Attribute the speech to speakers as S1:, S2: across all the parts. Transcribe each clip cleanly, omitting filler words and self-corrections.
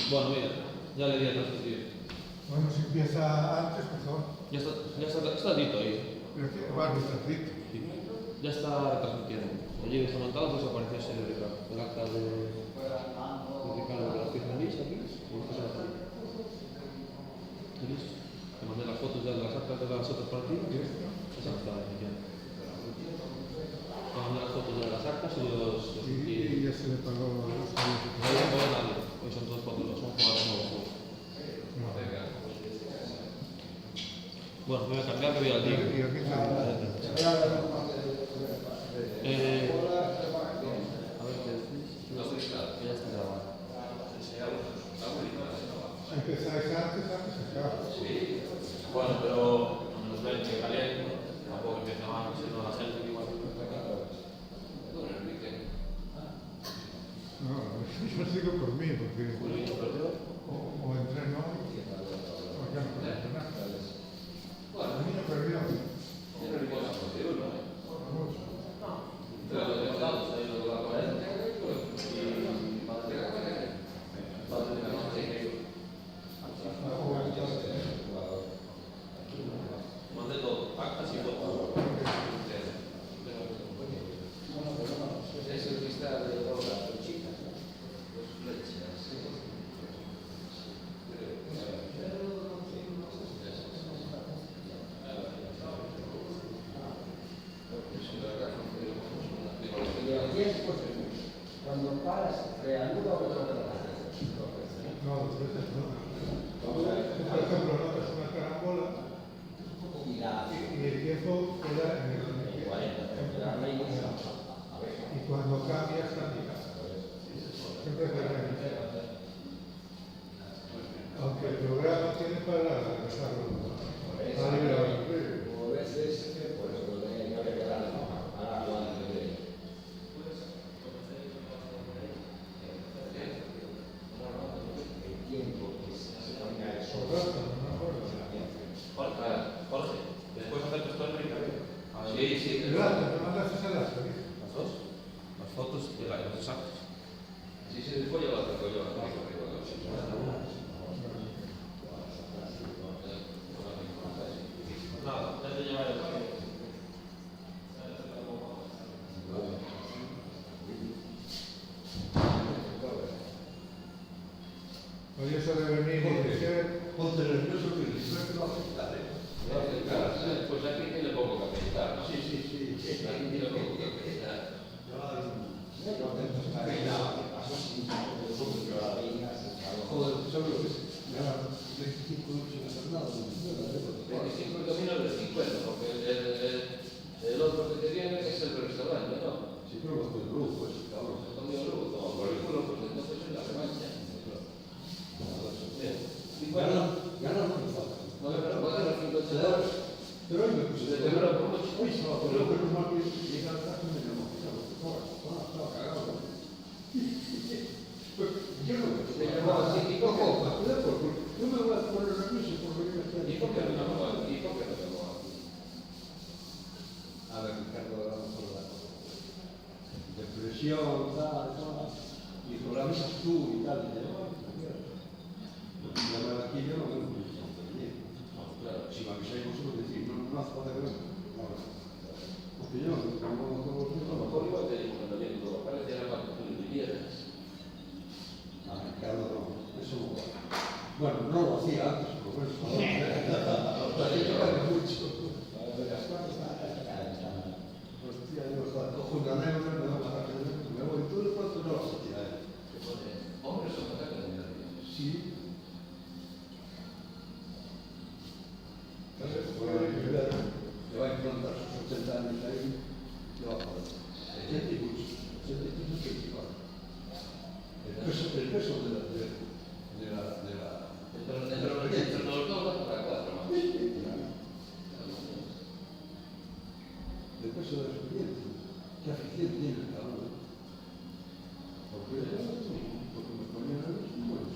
S1: Bueno, mira, ya le di a transmitir.
S2: Bueno, si empieza antes, mejor.
S1: Ya está dito ahí.
S2: Pero que va distantito.
S1: Sí. Ya está transmitiendo. Allí está montado, pues apareció ese el acta de Ricardo de la firma lisa aquí. ¿Listo? Te mandé las fotos ya de las actas de las otras partidas. Esa no está emitiendo. Te mandé las fotos de las actas y los...
S2: Y ya se le pagó a los
S1: No hay que pagar nadie. Hoy son todos fotos, son jugadores nuevos. Bueno, me voy a cambiar que voy al día.
S2: ¿Y aquí está?
S1: A ver qué decís. Ya está grabado.
S2: Empezáis antes acaba.
S1: Sí. Bueno, pero nos ven que caliente. Tampoco empieza mal, sino la gente que igual.
S2: No, yo sigo por mí, porque o entreno o ya no puedo entrenar. El niño perdió.
S1: Mandé todo, actas y fotos.
S3: Es el cristal de todas las flechas. Dos flechas. Cuando paras, reanuda o retrocede.
S2: No, dos veces no. Por ejemplo, notas una carambola y el tiempo queda en el
S3: 40,
S2: y cuando cambias, cambias. Siempre te reinicia. Aunque el programa tiene para dejarlo. Para liberar el ruido.
S3: o a veces, pues lo tenía que quedar a la cuadra de el tiempo que se ponga el sol.
S1: Jorge, después hacer tu story, Ricardo. Sí.
S2: El gato, ¿me mandas esa lasta?
S1: Las dos. Las fotos de los exactos.
S3: Sí, después yo lo tengo yo.
S1: Nada, ya te llevaré el cambio.
S2: Hoy eso de venir y decir,
S4: Ponte nervioso que después te va a afectar, ¿eh?
S3: Pues aquí tiene poco que pensar, ¿no?
S4: Sí.
S3: Aquí tiene poco que pensar.
S4: Joder, ¿sabes lo que es? Me ganan 25 euros sin hacer nada.
S3: 25 caminos de 50, porque el otro que te viene es el restaurante, ¿no?
S4: Sí, pero bajo el grupo, pues, cabrón.
S3: Se comió luego, como por el culo, pues entonces es la revancha. Bien. Y bueno,
S4: Ganar no me falta.
S3: no me puedo pagar los 50 euros.
S4: Pero hoy me puse.
S3: Desde luego, por mucho.
S4: Hoy se va a poner, pero más que llega al caso me llamó. Estaba cagado. Yo no me
S3: Te llamaba así, ¿y por qué?
S4: No me voy a poner nervioso por venir aquí.
S3: ¿Y por qué no llamó aquí? ¿Y por qué no llamó aquí?
S4: A ver, Ricardo, vamos a hablar. Depresión, tal. Y con la avisas tú y tal. Y yo, llamar aquí yo no me lo
S3: Claro.
S4: si me avisáis vosotros, decir, no hace falta que venga. Porque yo no
S3: A lo mejor igual te digo, cuando viene todo, parece que era cuando tú le vivieras.
S4: Ricardo no, eso no va. Bueno, no lo hacía antes, por eso. Mucho. Hostia, yo cojo un granero, me da una tarjeta, me voy todo el cuarto, no lo hacía.
S3: Que pone, hombres son ataques de nervios.
S4: Sí. Le va a implantar sus 80 años ahí, le va a joder. 80 y mucho, 85, 84. El peso de la
S3: Entre los dos vas para 4 más.
S4: el peso de la experiencia. Qué afición tiene el cabrón. Porque me ponía nervioso, bueno,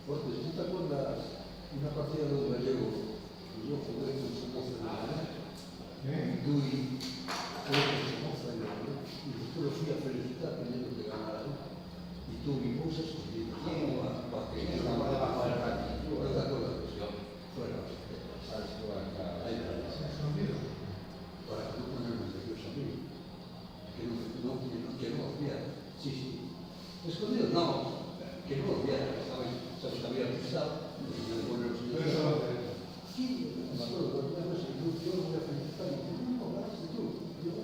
S4: Porque si te acuerdas una partida de un gallego, yo jugué con Somoza de la y tú y Somoza de la y después lo fui a felicitar teniendo que ganar y tú y vos escondidos. ¿Quién va? ¿Para qué? Estaba debajo del ratito. ¿No te acuerdas? Fuera. Ahí está.
S2: Escondido.
S4: Para que tú ponerme nervioso a mí. Que no hacía. Sí. Escondido no. Que no hacía. ¿Sabes? Había pisado.
S2: Pero eso lo tenemos.
S4: Sí, me acuerdo que una vez yo lo voy a felicitar y digo, no, gracias tú. Yo,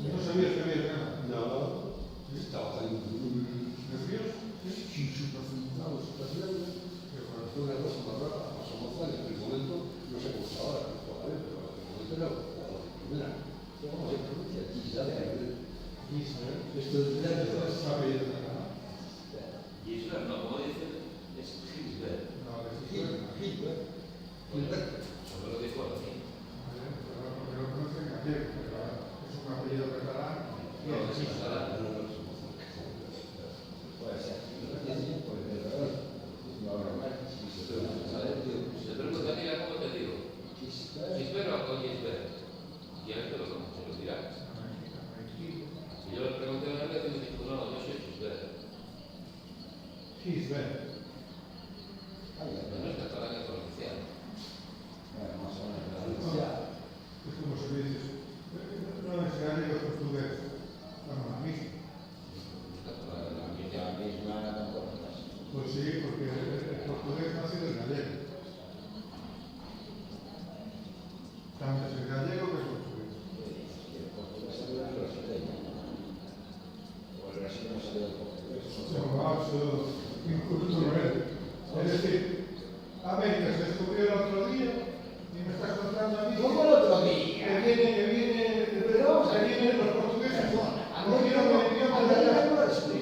S2: No sabías que había ganado.
S4: no, estaba ahí.
S2: ¿Nervioso?
S4: Sí, súper felicitado, súper bien. Pero fue una cosa más rara, más emocionante. En el momento, no sé cómo está ahora, pero en el momento era la primera. ¿Cómo se pronuncia? Gisela. Esto es
S3: Gisbert, no, como dice, es Gisbert.
S4: Gilbert.
S3: Eso me lo dijo a mí.
S2: Porque lo conocen gallego, pero es un apellido catalán.
S3: No, es catalán.
S5: Puede ser.
S3: Se pregunta, mira, ¿cómo te digo? Gisbert o Gisbert. Y a este se lo dirá. Y yo le pregunté una vez y me dijo, no, yo soy Gisbert.
S2: Gisbert.
S3: No es catalán, es valenciano.
S5: Más o menos.
S2: Es como si me dices, no es gallego, es portugués. Bueno, la misma.
S5: La misma tampoco.
S2: Pues sí, porque el portugués nace del gallego. Tanto es el gallego que el portugués.
S5: El portugués es el brasileño. O el brasileño salió del portugués.
S2: Inculturalmente. Es decir, América se descubrió el otro día y me estás contando a mí.
S5: ¿Cómo el otro día?
S2: Que vienen los portugueses. Cogieron el idioma de allá. Y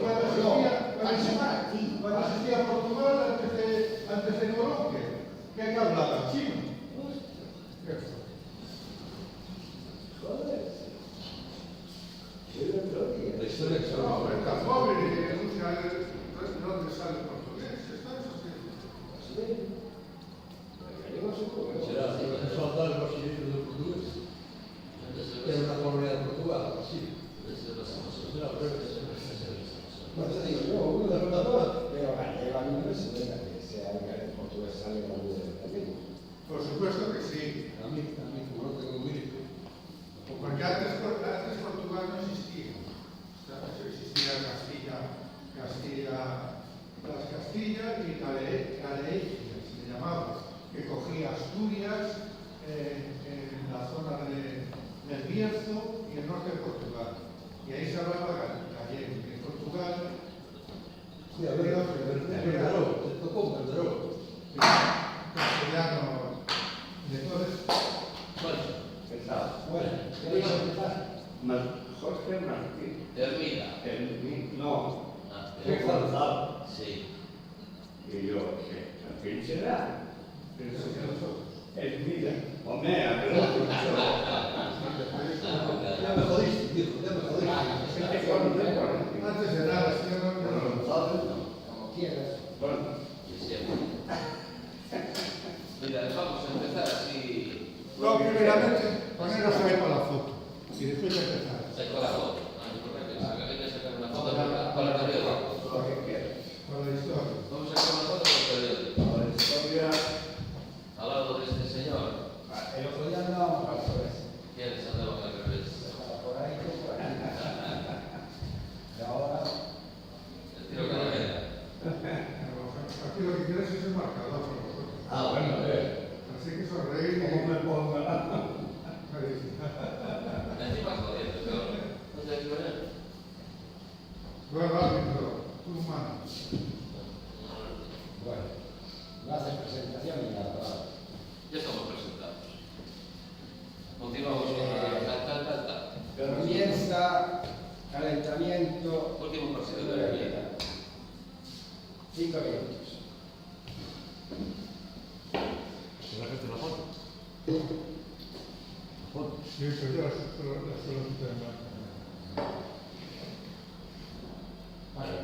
S2: cuando existía Portugal, antes de Colombia, ¿qué hablaban? Chino. ¿Qué fue?
S5: Joder. El otro día.
S4: La historia que
S2: No,
S4: sabemos.
S2: pero está pobre, ¿dónde sale el portugués? Está en esos tiempos.
S5: Brasileño. El gallego es un poco.
S4: Será el soldado brasileño del portugués. Era una colonia de Portugal, Brasil. Será breve.
S5: No te digo yo, uno de los dos. Pero gallego a mí no me suena que sea el gallego portugués sale la luz del gallego.
S2: Por supuesto que sí.
S4: A mí, como no tengo gripe.
S2: Porque antes Portugal no existía. Existía las Castillas y Galicia, se llamaba, que cogía Asturias, en la zona del Bierzo y el norte de Portugal. Y ahí se hablaba gallego. Y en Portugal,
S4: Sí, a ver, Verderó, te tocó Verderó.
S2: castellano. Y entonces,
S5: Pensaba. Bueno, ¿qué ibas a empezar?
S6: Jorge Martín.
S3: Termina.
S6: No,
S3: Ah,
S5: ¿Qué
S6: Gonzalo.
S3: sí.
S6: Y yo, ¿quién será?
S2: pero eso que nosotros.
S6: Elvira. Hombre, a ver,
S4: Ya me jodiste, tío, ya me jodiste.
S2: Antes de nada, si yo no
S6: Gonzalo,
S5: Como quieras.
S6: bueno,
S3: Sí, siempre. Mira, vamos a empezar así.
S2: No, primeramente, poneros ahí para la foto. Y después ya empezar.
S3: Con la foto. Hay que sacar una foto para el periódico.
S6: lo que quieras.
S2: Para la historia.
S3: Vamos a sacar una foto para el periódico.
S6: Ahora la historia,
S3: Al lado de este señor.
S5: El otro día andábamos al revés.
S3: ¿Quiénes andaban al revés?
S5: Estaba por ahí, yo por ahí. Y ahora,
S3: El tiro calavera.
S2: Aquí lo que quieres es el marcador para vosotros.
S4: Ah, bueno, a ver.
S2: Así que sonreír y...
S4: ¿Cómo me pongo?
S3: Encima jodiendo, peor. No sé qué ver.
S2: Bueno, árbitro, tu mano.
S5: Bueno, no haces presentación ni nada. Vale.
S3: Ya estamos presentados. Continuamos con la tal.
S5: Comienza calentamiento.
S3: Último partido de la vida.
S5: 5 minutos.
S1: ¿Será que te la foto? Foto.
S2: Sí, pero ya solo usted más.
S5: Vale.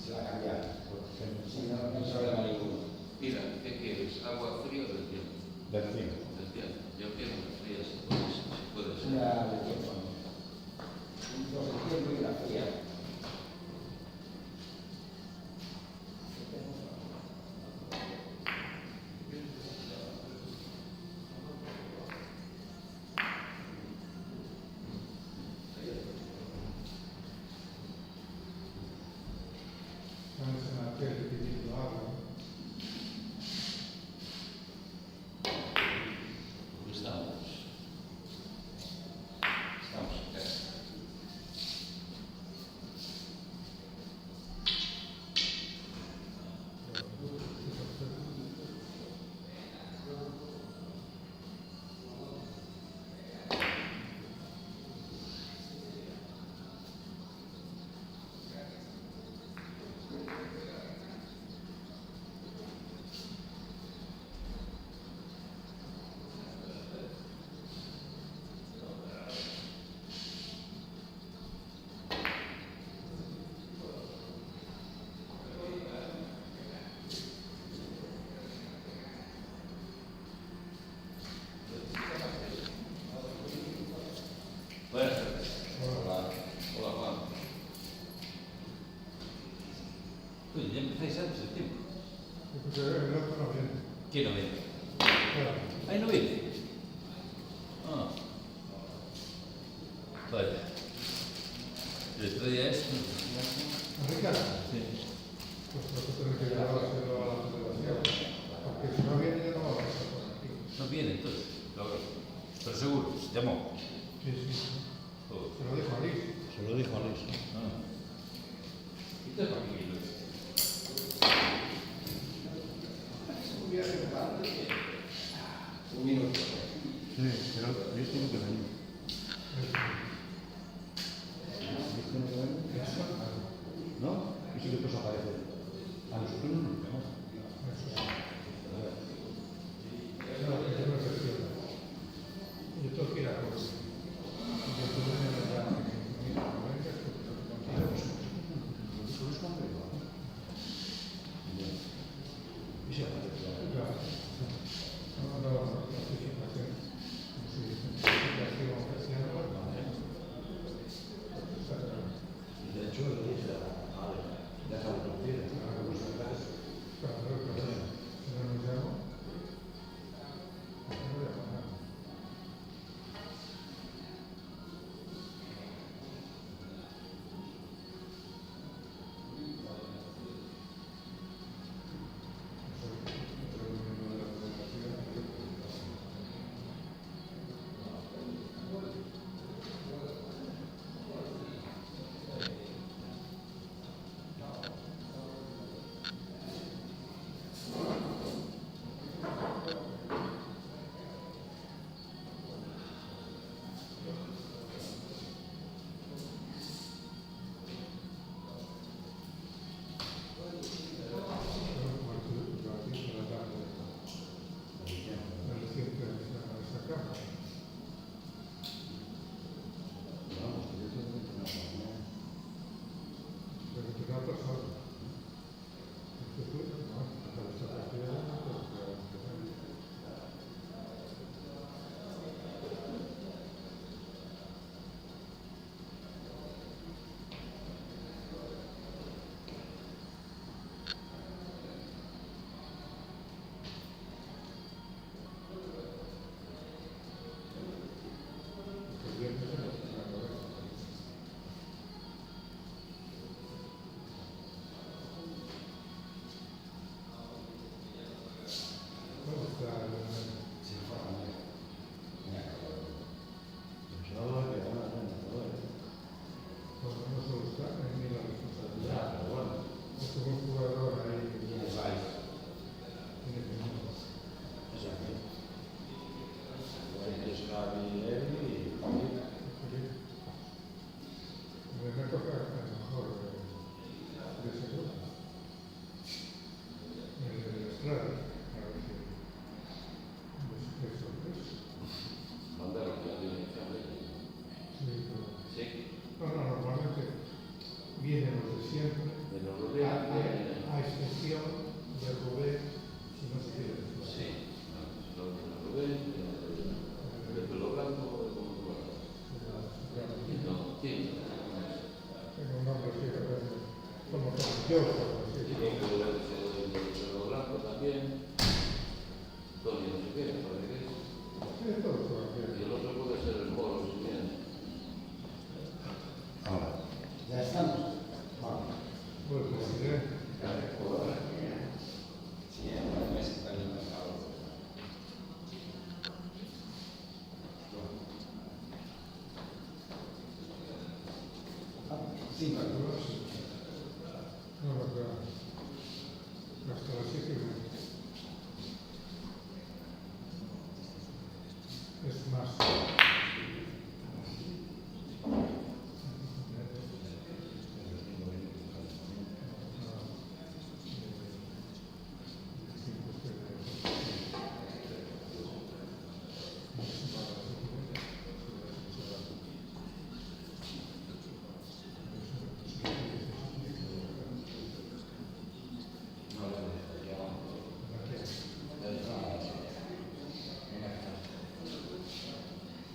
S5: Se va a cambiar. Si no, no hay problema ninguno.
S3: Mira, ¿qué quieres? ¿Agua fría o del tiempo?
S1: Del tiempo.
S3: Del tiempo. Yo quiero una fría si puede ser.
S5: Una de tiempo. Dos de tiempo y una fría.
S2: Vamos a hacer el pedido agua.
S3: Estamos en casa. Buenas tardes. Hola. Hola, Juan.
S1: Oye, ya empezáis antes del tiempo.
S2: Porque el otro no viene.
S1: ¿Quién no viene?
S2: Claro.
S1: Ahí no viene. Ah. Vaya. El otro día es.
S2: Ricardo,
S1: Sí.
S2: pues nosotros tenemos que llevárselo a la federación. Porque si no viene, ya no va a pasar por aquí.
S1: No viene entonces. Pero seguro, llamó.
S2: Sí, sí.
S1: Oh.
S2: Se lo dejo a Liz.
S1: Se lo dijo a Luis. Ah. ¿Y usted para qué vino?
S5: Un minuto.
S7: Sí, pero yo tengo que venir. ¿No? Y si después aparece. A nosotros no nos vemos.
S2: No, que yo no sé si yo tengo que ir a cosas. Y yo tuve que ir a la
S3: Sí.
S2: No, normalmente vienen los de siempre,
S3: De los Rubén.
S2: a excepción de Rubén, si no se quiere decir.
S3: Sí. Los de los Rubén, de pelo blanco, de pelo blanco. No, sí.
S2: Tengo un nombre así, como religioso, así.
S3: Y luego el de pelo blanco también. Tony no sé qué, me parece que es.
S2: Sí, todo
S3: Y
S2: aquí.
S3: el otro puede ser el moro, si viene.
S7: Ahora.
S5: Ya estamos. Vamos.
S2: Pues presidente.
S5: Sí, en la mesa está en el mercado. Sí,
S2: No, hasta las 7:30. Es más.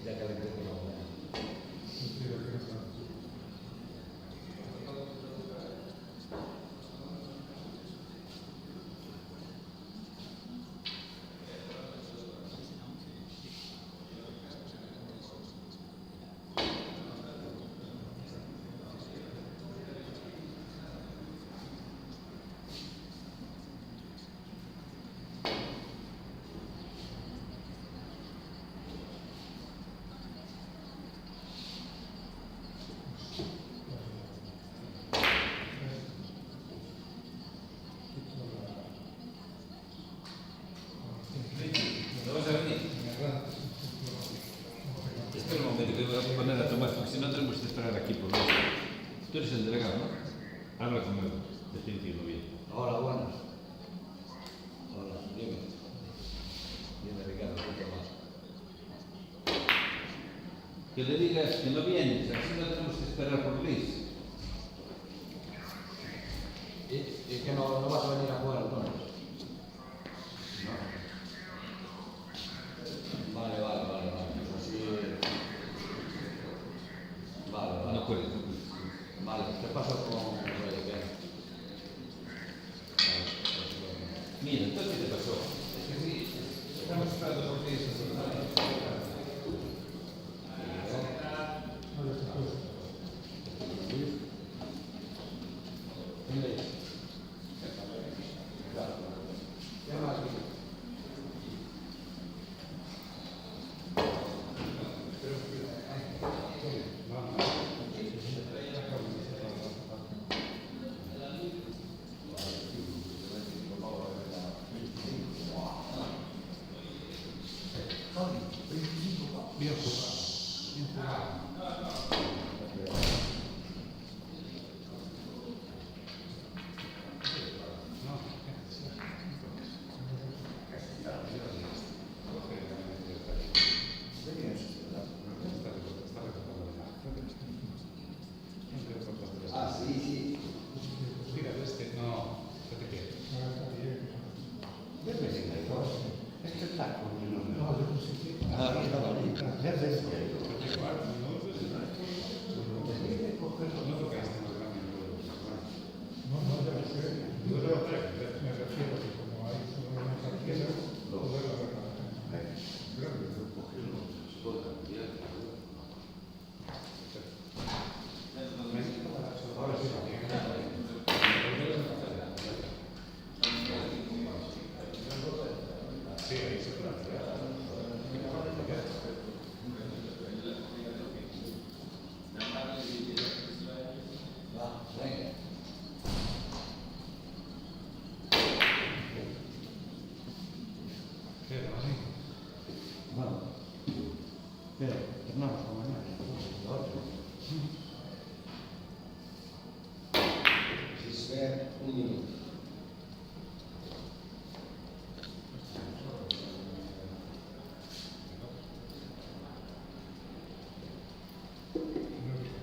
S5: ya que le tengo una
S3: ¿No vas a venir? Espera un momento, que voy a poner a Tomás, porque si no tenemos que esperar aquí por nosotros. Tú eres el delegado, ¿no? Habla conmigo, te estoy diciendo bien.
S4: Hola, buenas. Hola, dime. Dime, Ricardo, ¿qué más?
S3: Que le digas que no vienes, así no tenemos que esperar por Luis.
S4: ¿Y que no vas a venir a jugar entonces? No. Vale. Pues así. Vale.
S3: No puedes, no puedes.
S4: Vale, ¿qué pasa con Rey? ¿Qué?
S3: Mira, entonces, ¿qué te pasó? Es que sí, estamos esperando por Luis.
S4: ¿Qué más?
S1: Bien jugado. Bien jugado.
S5: Ah, sí.
S1: Fíjate, este, no, fíjate que.
S7: Espectáculo.
S2: No, yo pensé que.
S5: Ah, estaba ahí. Ya ves.
S1: No creo que esté más grande.
S2: No, ya lo sé. Yo me refiero que como hay solo una partida, poder haberla.
S1: Ahora sí, sí, ahí se puede.
S4: Venga.
S7: Vale. Pero, tornamos con mañana.
S5: Si se ve un minuto.
S2: No,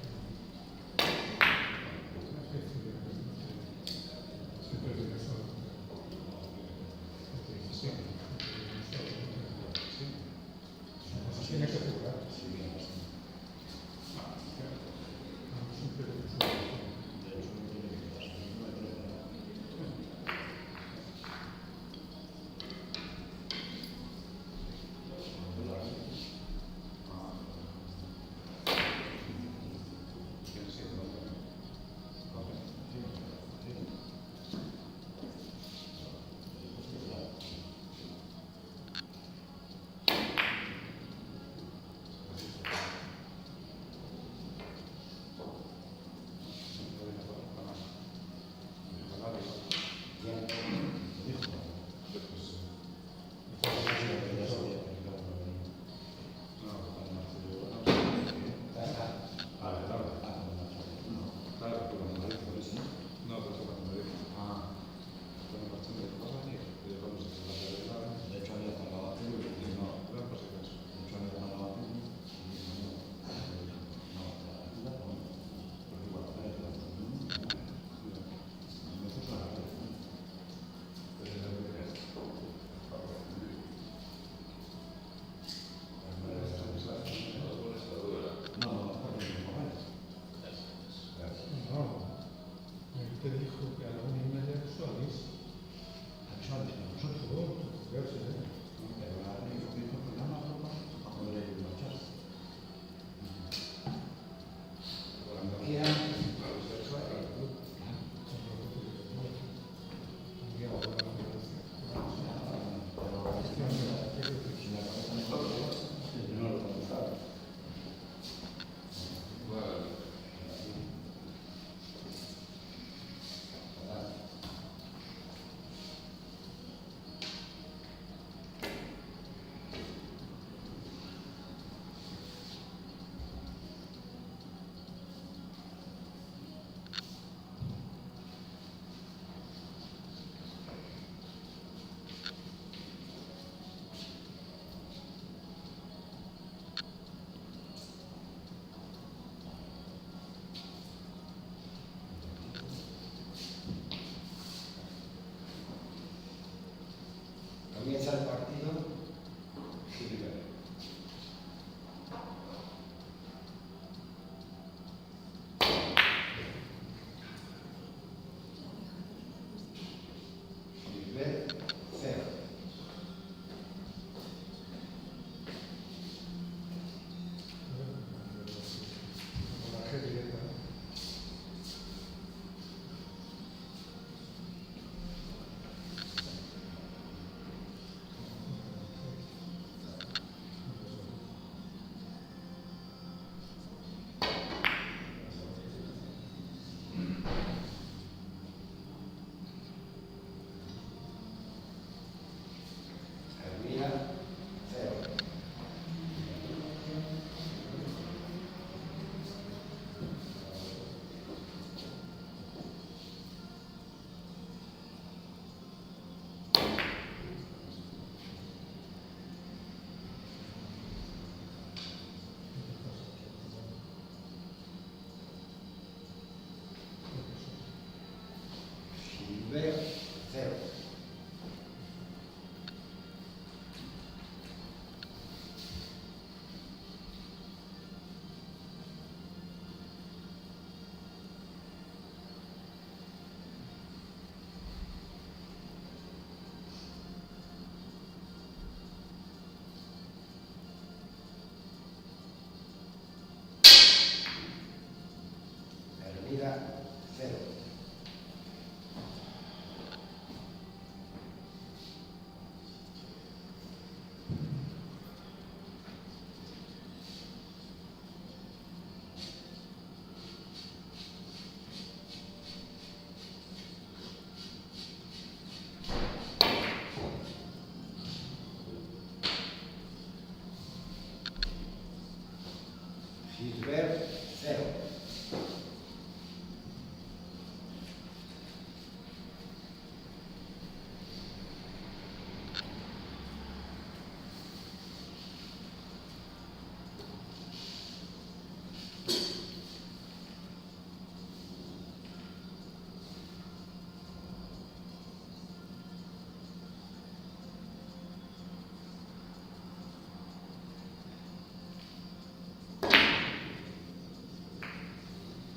S5: Hermida, 0. Gisbert, 0.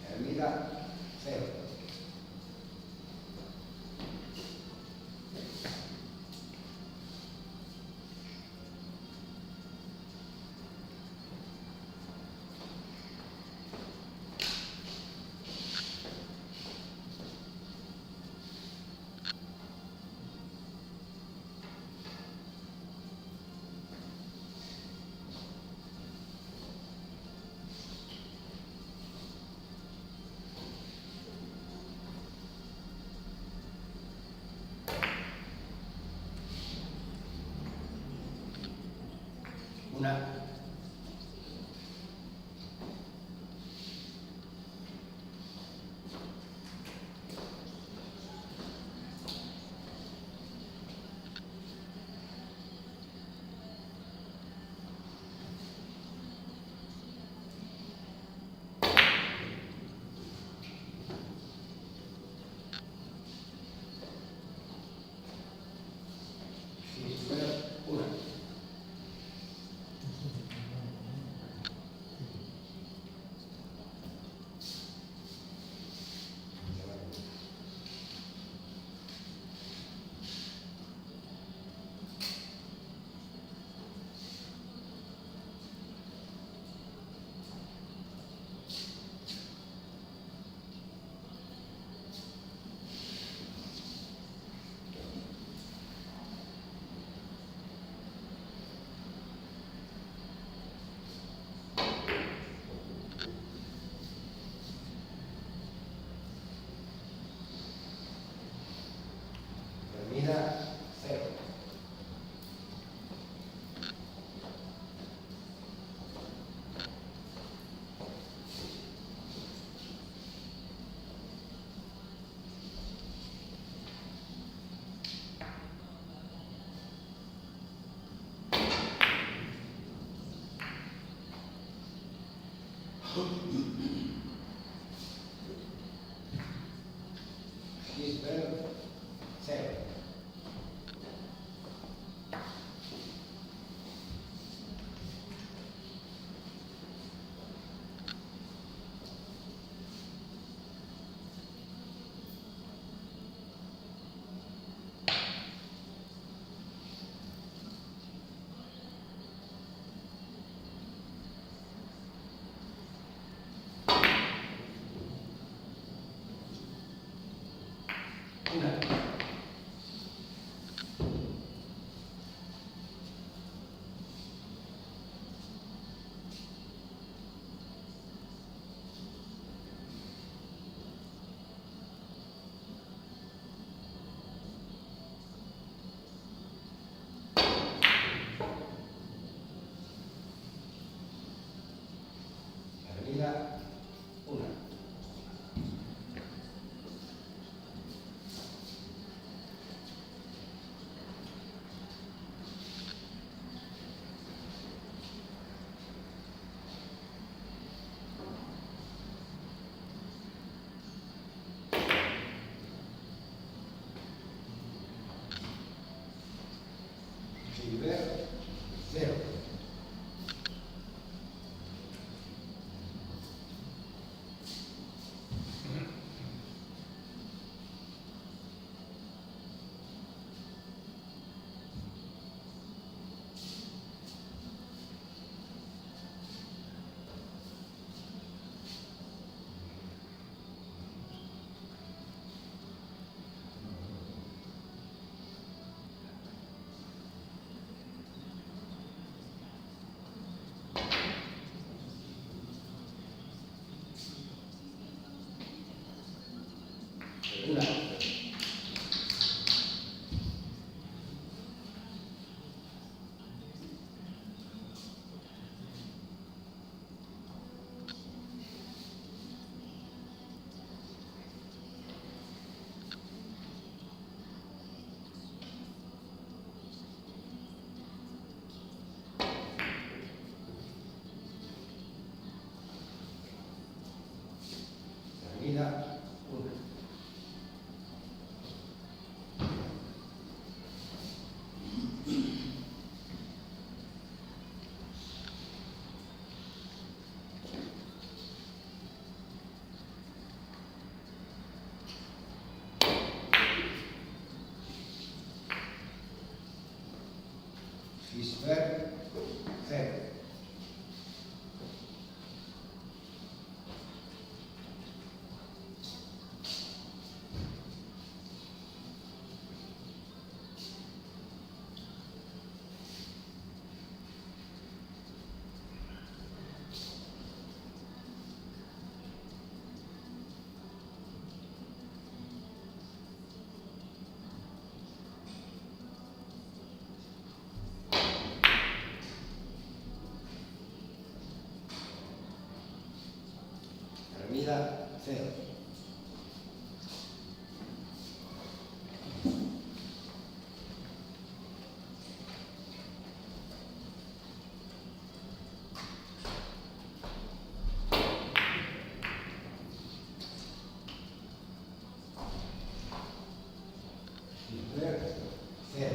S5: Hermida, 0. Una. Gisbert, 1. Hermida, 0. Gisbert, 0. Una. Hermida, 1. Gisbert, 0. Hermida, 1. Gisbert, 0. Hermida, 0. Gisbert, 0.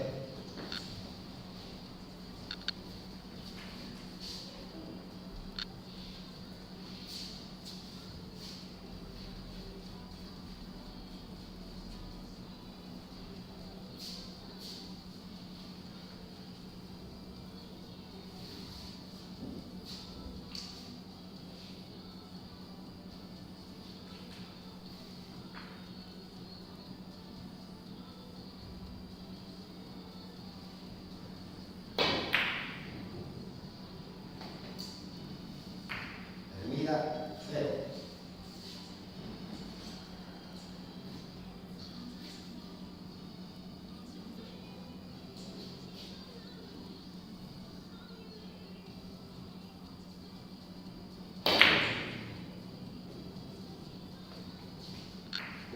S5: Hermida, 0.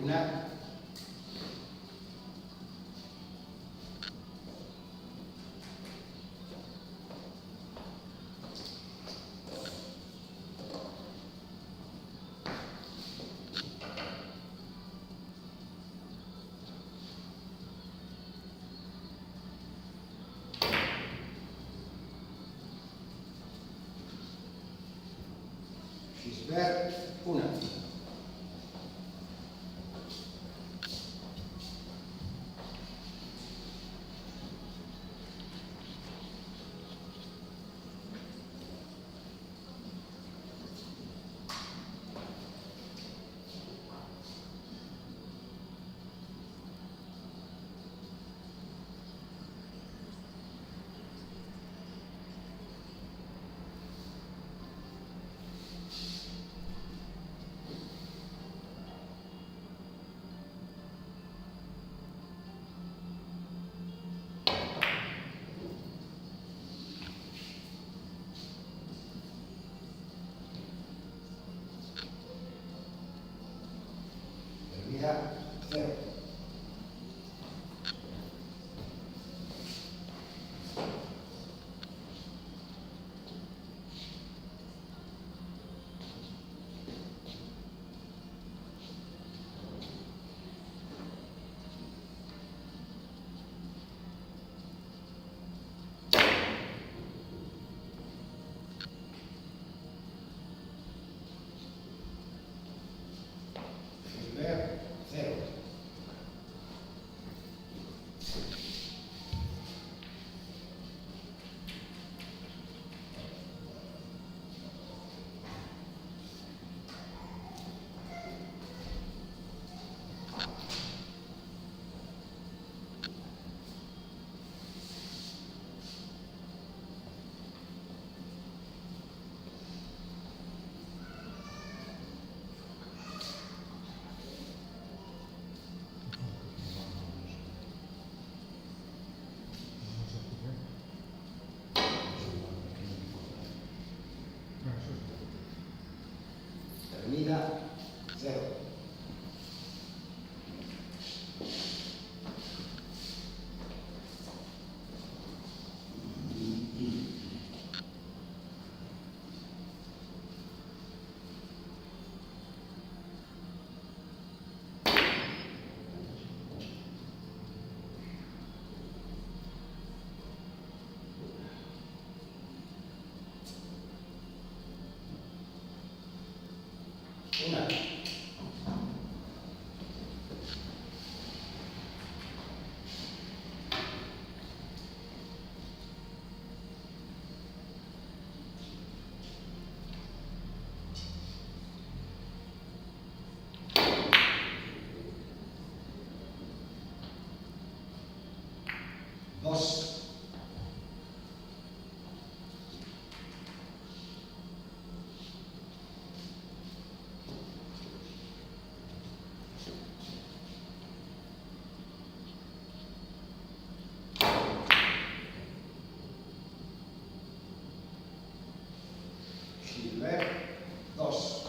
S5: Una. Gisbert, 1. Hermida, 0. Gisbert, 0. Una. Dos. Gilbert, dos.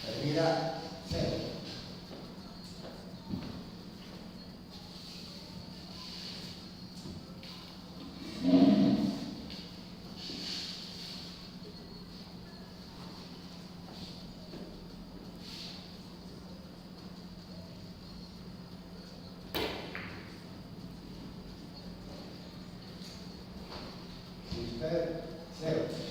S5: Hermida, cero. Gilbert, cero.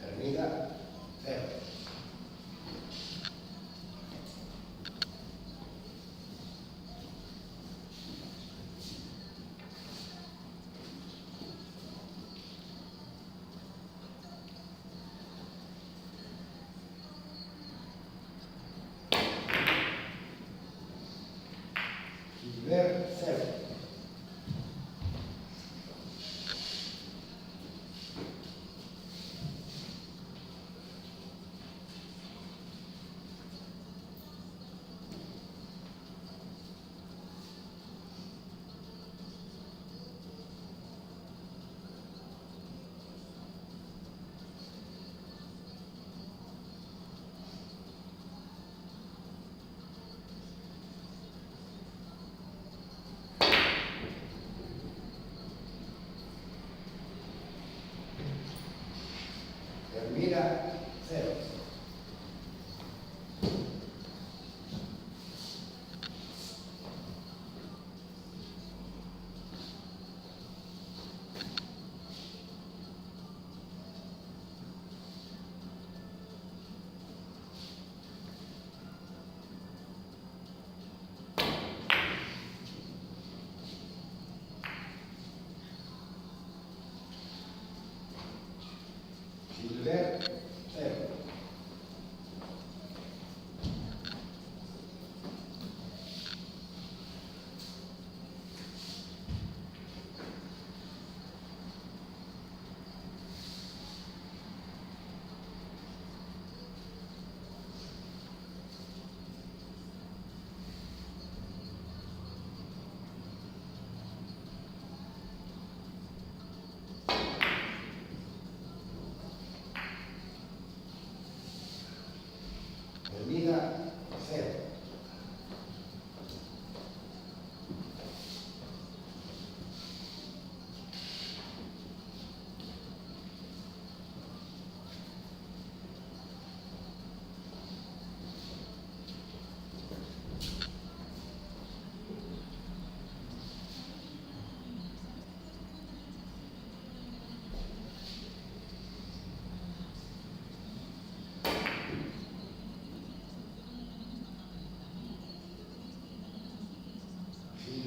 S5: Hermida, cero. Gilbert, cero.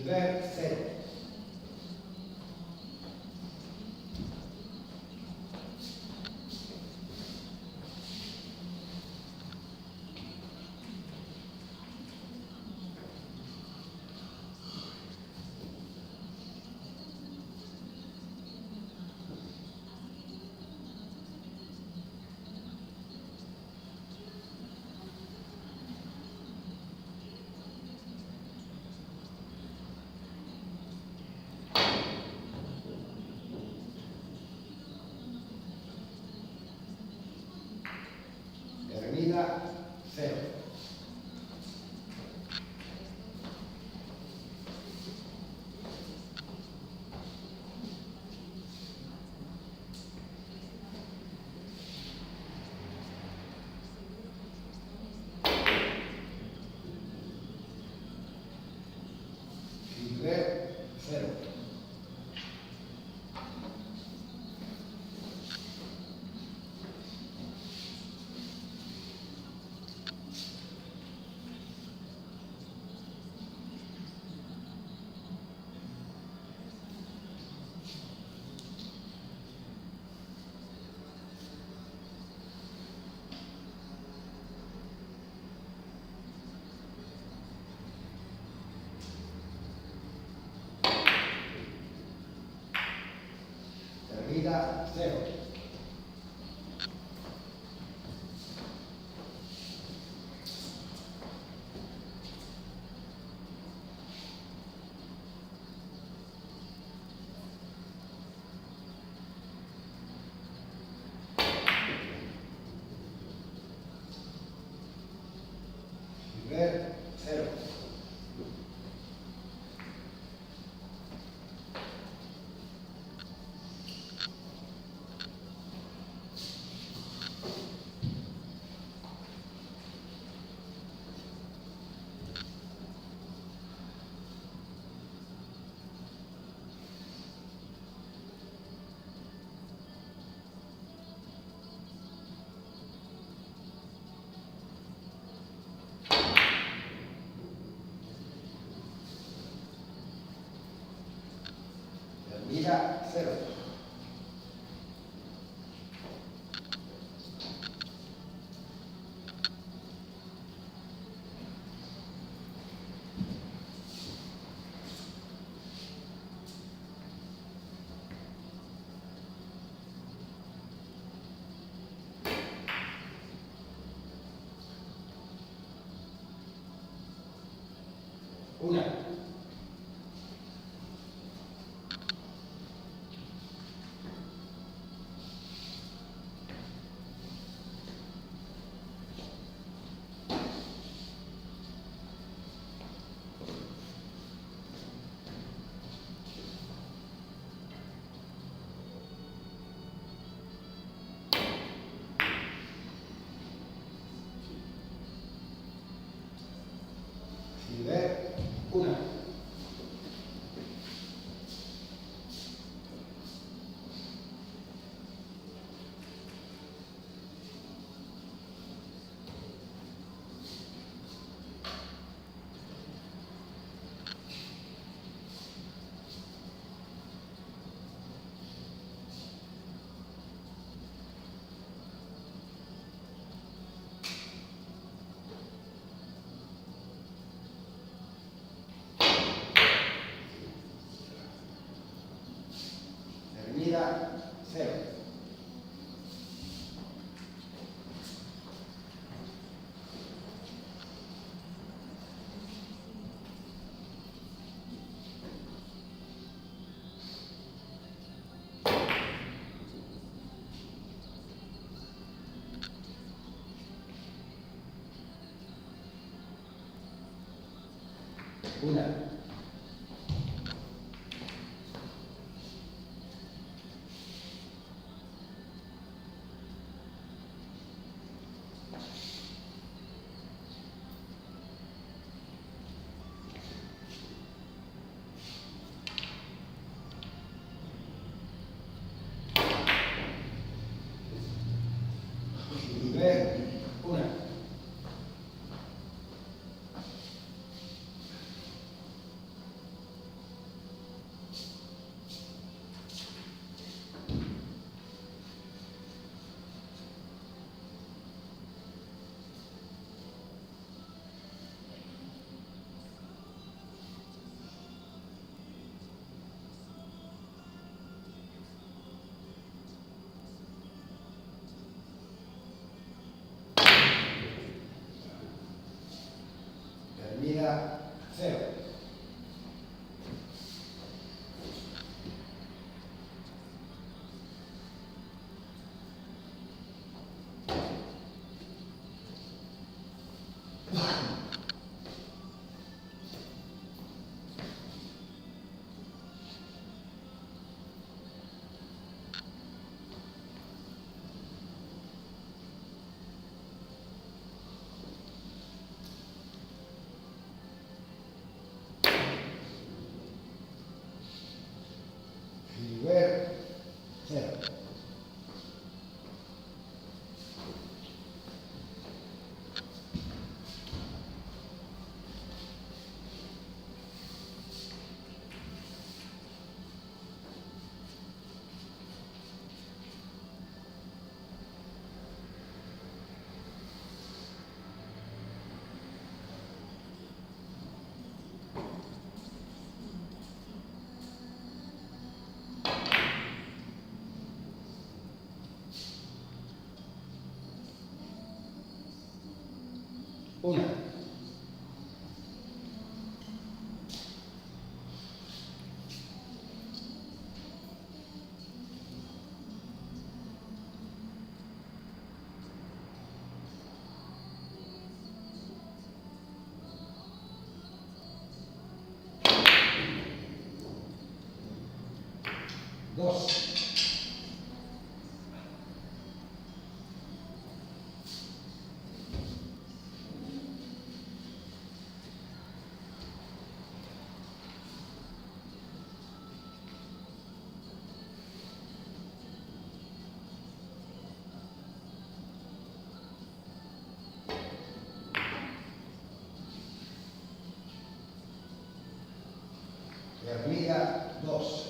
S5: Silver, 0. Ermida, 0. Silver, 0. Ermida, 0. Silver, 0. Ermida, 0. Una. Silver, 1. Ermida, 0. Una. Silver, 1. Hermida, 0. Filiber, 0. Una. Dos. Hermida, 2.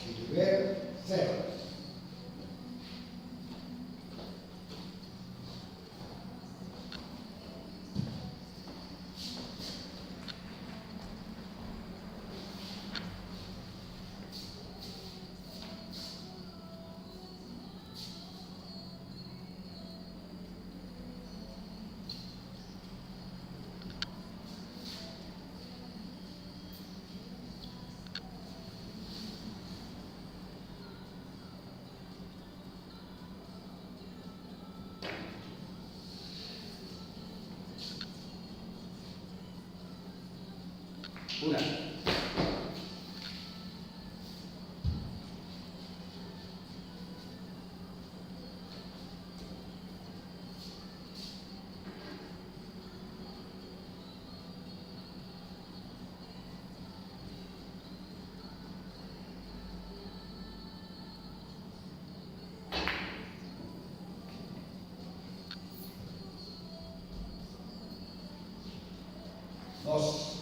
S5: Filiber, 0. Una. Dos.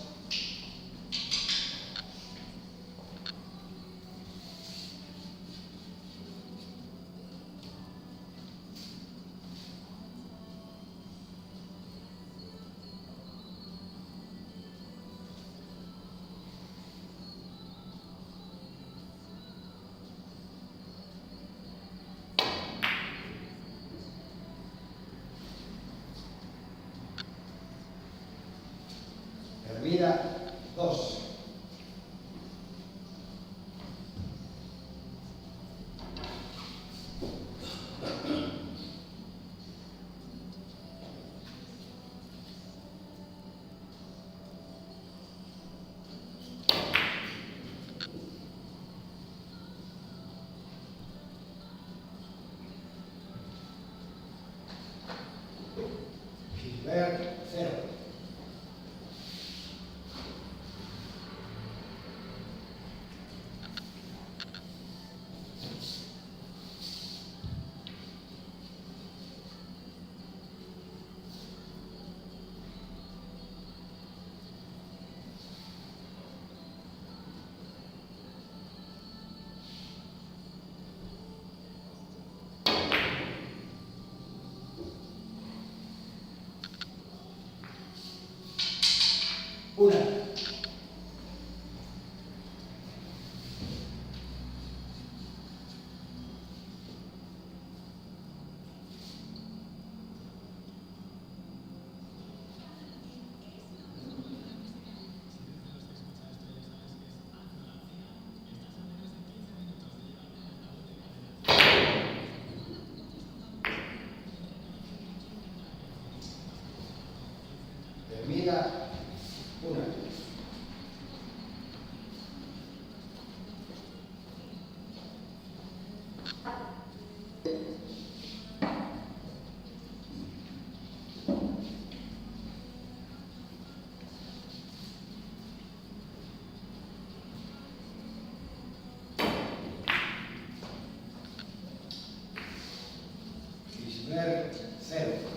S5: Gisbert, 0.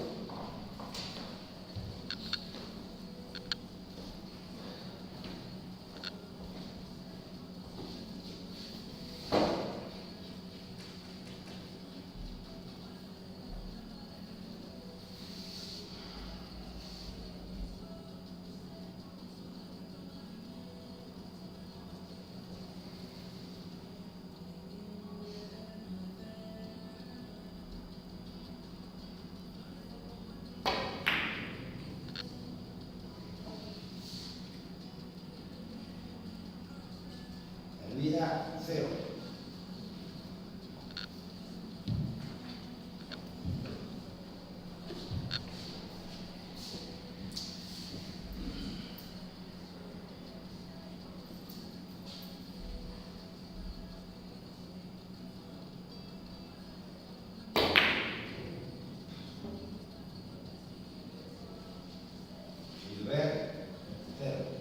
S5: Elvira, 0. Gilbert, 0.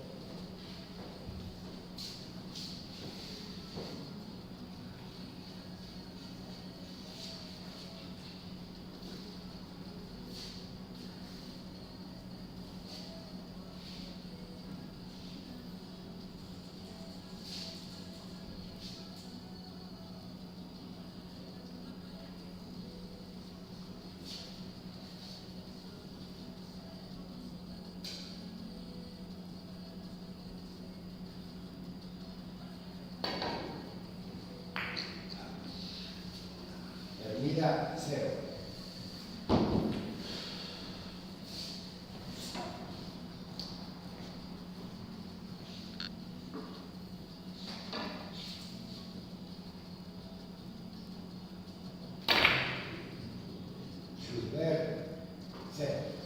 S5: Elvira, 0. Gilbert, 0.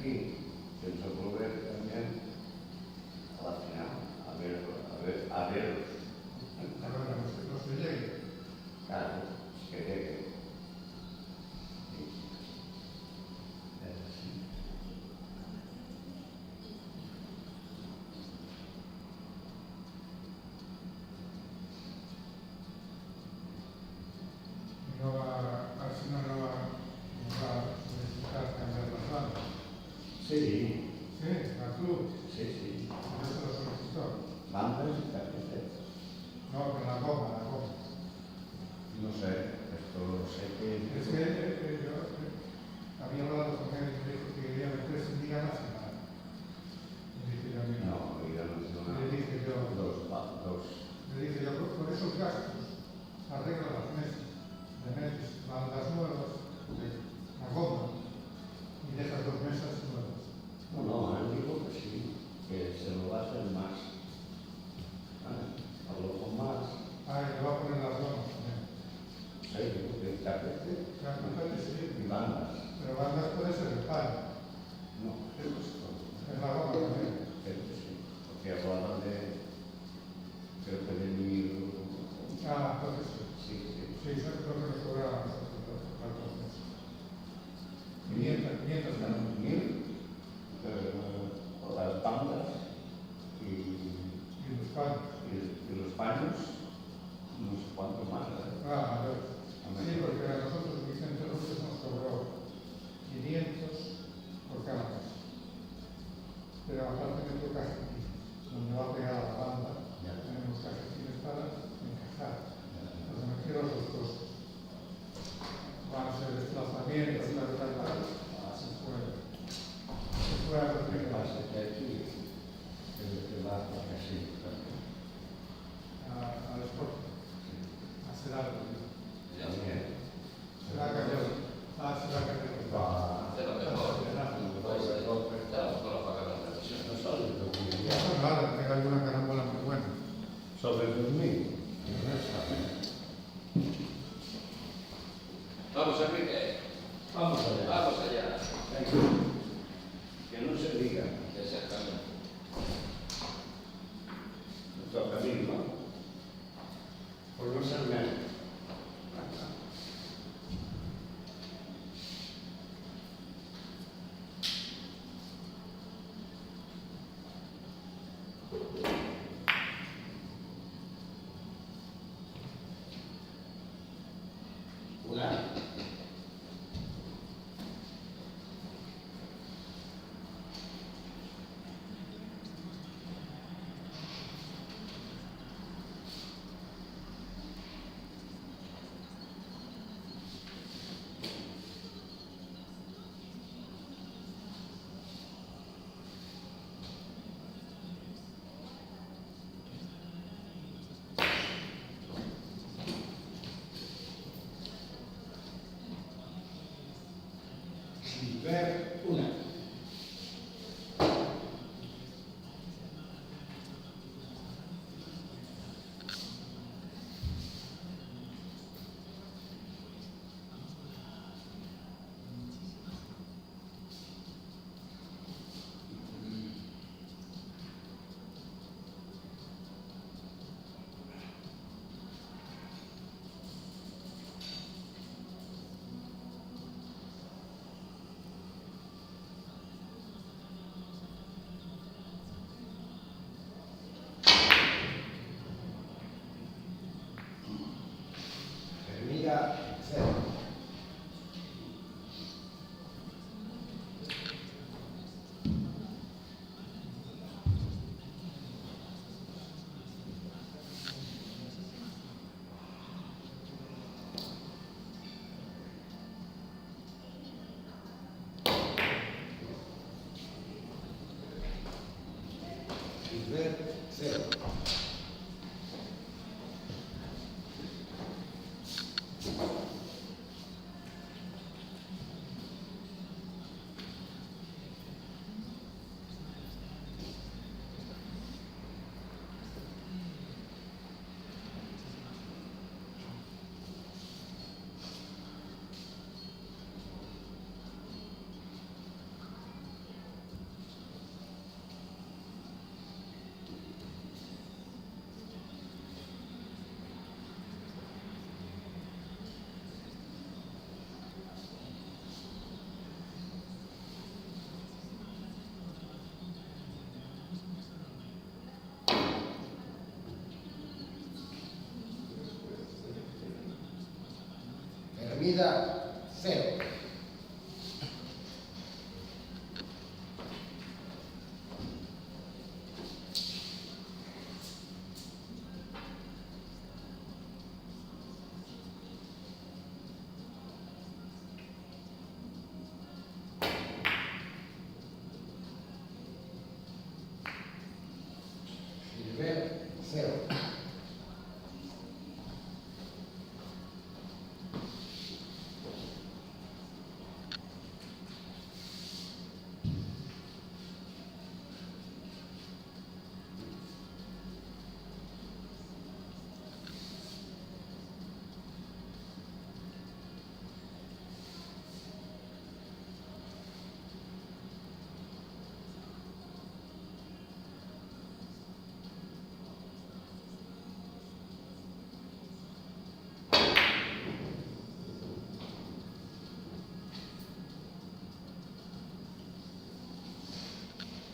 S6: aquí, sense voler también a la final, a verlos.
S2: Ahora no se llegue.
S6: Claro, que llegue.
S2: No va, al final no va a necesitar cambiar las bandas.
S6: Sí,
S2: Sí, al club.
S6: sí.
S2: Ya se lo solicitó.
S6: Bandas y camisetas.
S2: No, con la goma, la goma.
S6: No sé, esto lo sé que...
S2: Es que yo había hablado con él y me dijo que quería meterse en Liga Nacional. Y dije yo, mira,
S6: No, Liga Nacional.
S2: le dije yo, por esos gastos, arregla las mesas, le metes bandas nuevas, la goma, y dejas 2 mesas nuevas.
S6: No, él dijo que sí, que se lo va a hacer más. Habló con más.
S2: Ah, y le va a poner las gomas también.
S6: Sí, dijo que tapete
S2: Ya, fíjate, sí.
S6: y bandas.
S2: Pero bandas puede ser el pan,
S6: No, eso es todo.
S2: es la goma también.
S6: Creo que sí, porque hablaban de, creo que de 1000.
S2: Ah, entonces sí.
S6: Sí.
S2: Sí, eso es lo que nos cobraba a nosotros los meses. 500 cada uno.
S6: 1000, las bandas y
S2: Y los panes.
S6: los paños, no sé cuánto más.
S2: Ah, a ver. Sí, porque a nosotros Vicente Robles nos cobró 500 por cada mes. Pero aparte me toca cajetines, donde va pegada la banda,
S6: Ya.
S2: tenemos cajetines para encajar. Entonces me quiero los costos. Van a ser desplazamientos, tal. Se fue a
S6: Lo que
S2: repetir
S6: pasa es que aquí el va a así.
S2: al deporte, a hacer algo.
S6: También.
S2: Será cambiar. Será cambiar.
S3: Hacer lo mejor. Está mejor apagar la televisión.
S6: No solo lo que
S2: No
S6: diría
S2: son nada, tenga alguna carambola muy buena.
S6: sobre 2000.
S3: Vamos, Enrique.
S6: Vamos allá.
S3: Vamos allá.
S6: Que no se diga.
S3: Exactamente.
S6: Me toca a mí, ¿no? Por no ser menos. Una.
S5: Ver una. Hermida, 0. Gilbert, 0.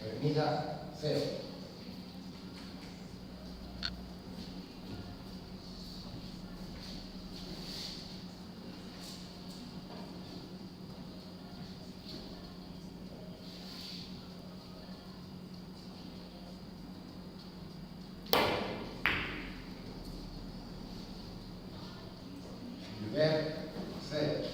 S5: Hermida, 0. Gilbert, 0.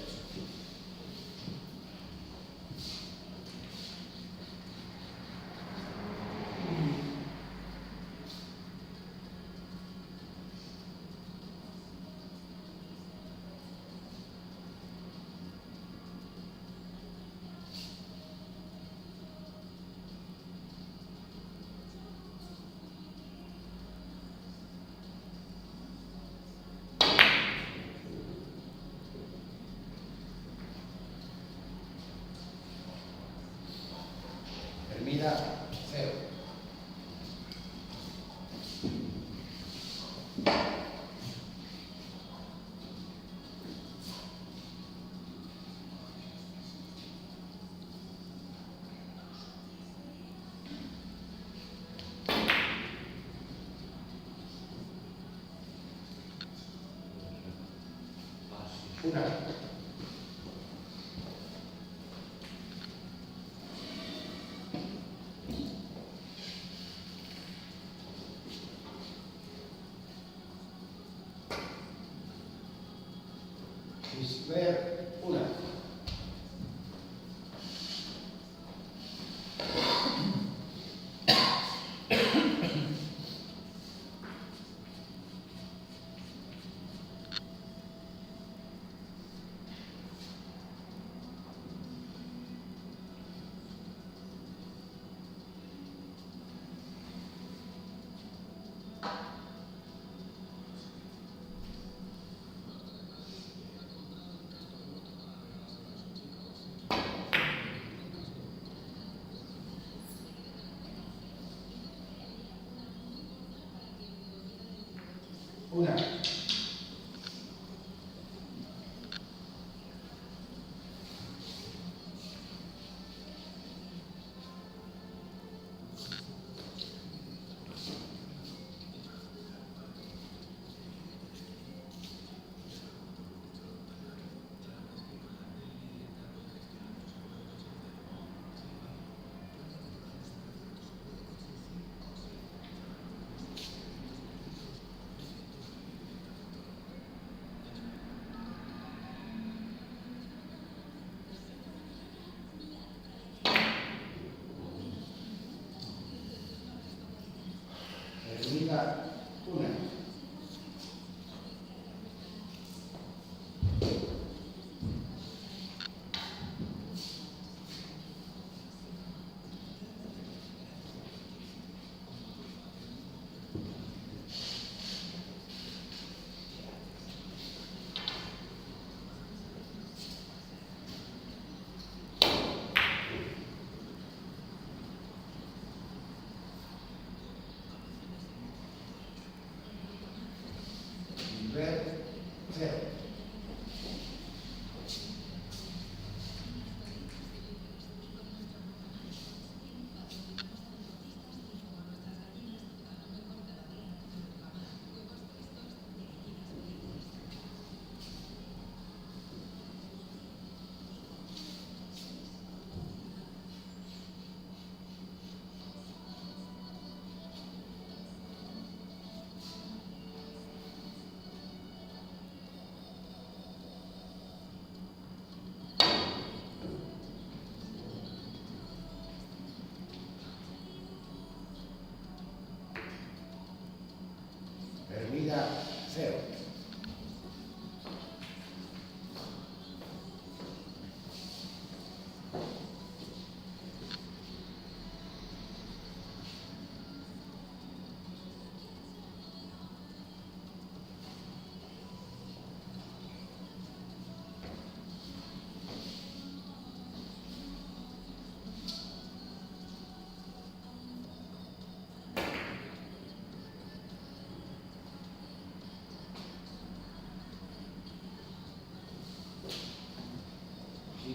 S5: Hermida, 0. Una. Gilbert, 1.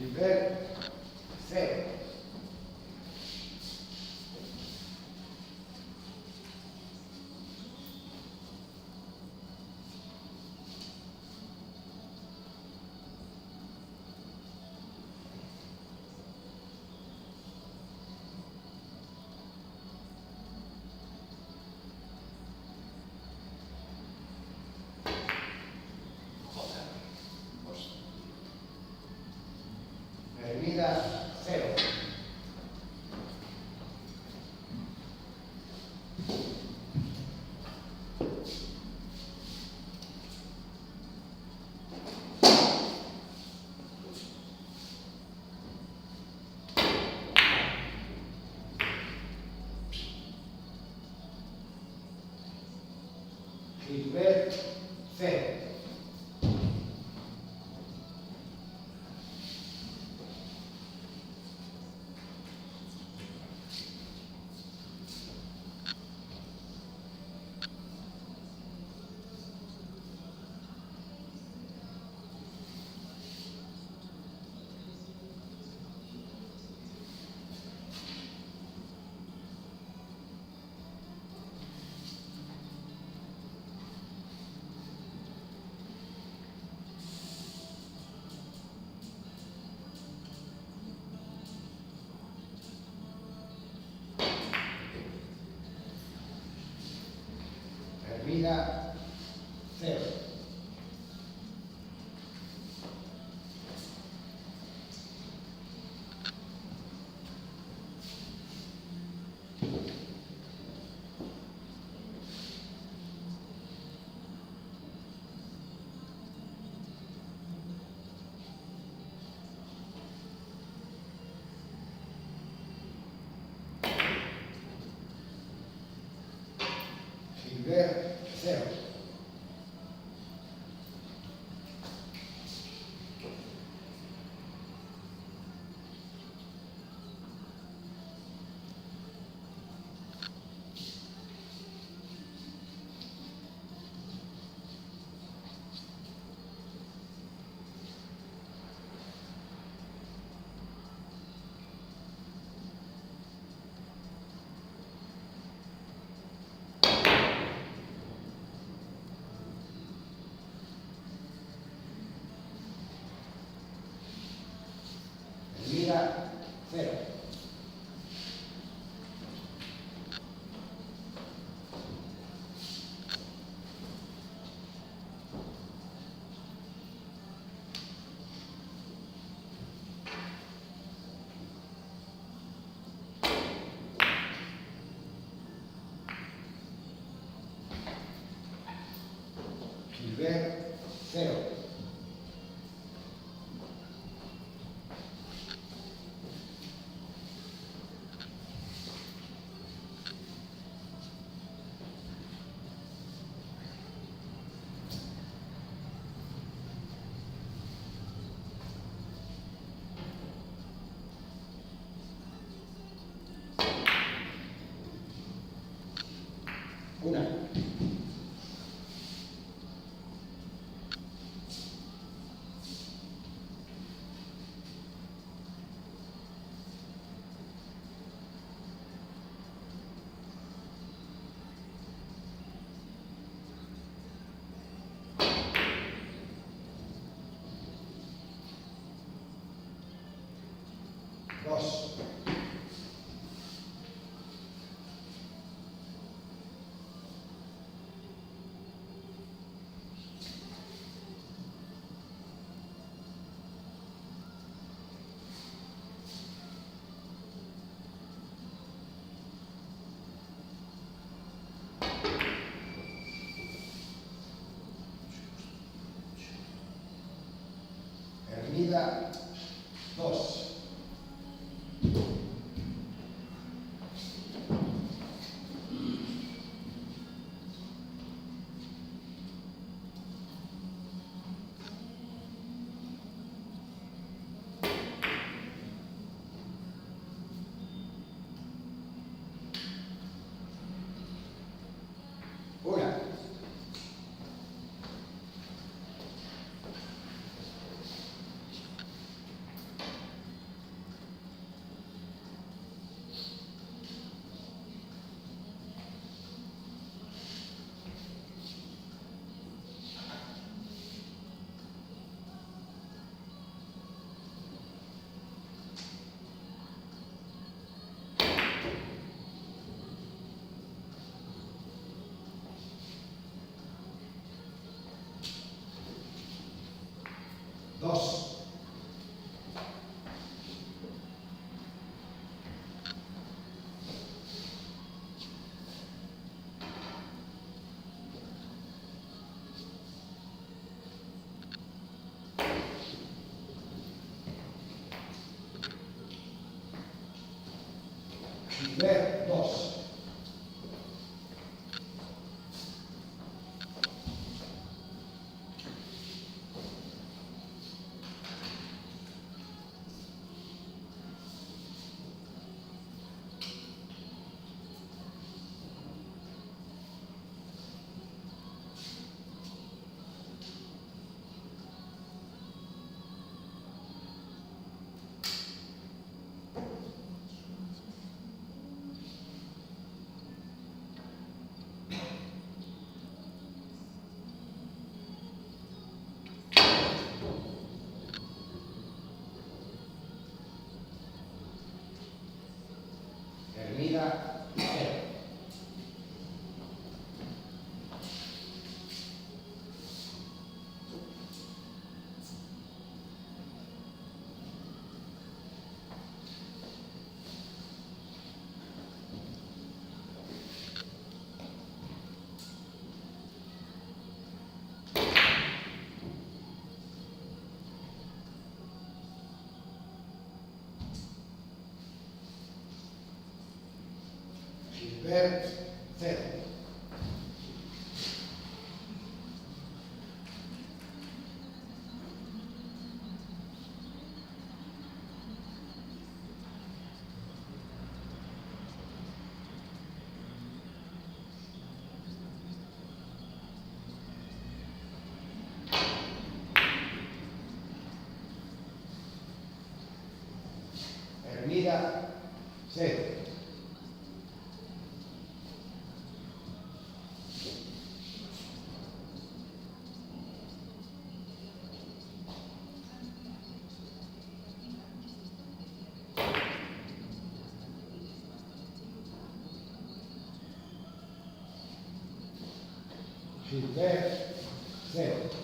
S5: Gilbert, 0. Hermida, 0. Gilbert, 0. Hermida, 0. Gilbert, 0. Hermida, 0. Gilbert, 0. Una. Dos. Hermida, 2. Gilbert, 2. Hermida, 0. Gilbert, 0. Hermida, 0. Gilbert, 0.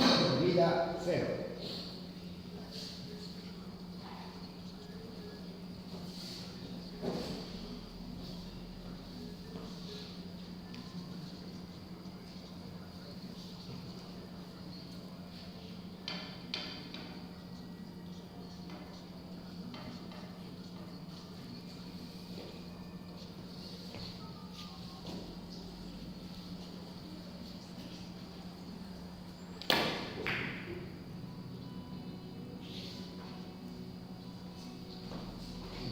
S5: Hermida, 0.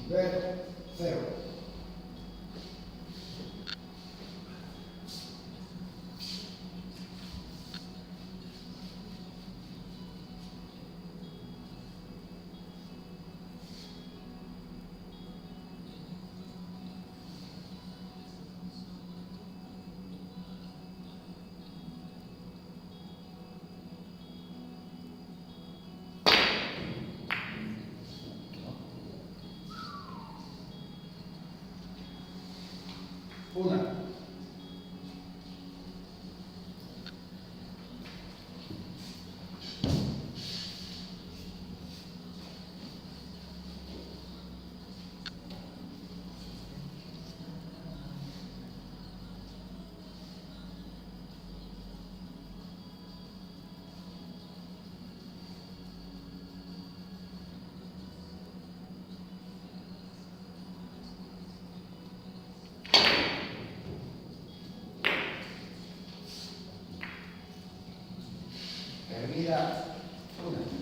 S5: Gilbert, 0. Una. Hermida, 1.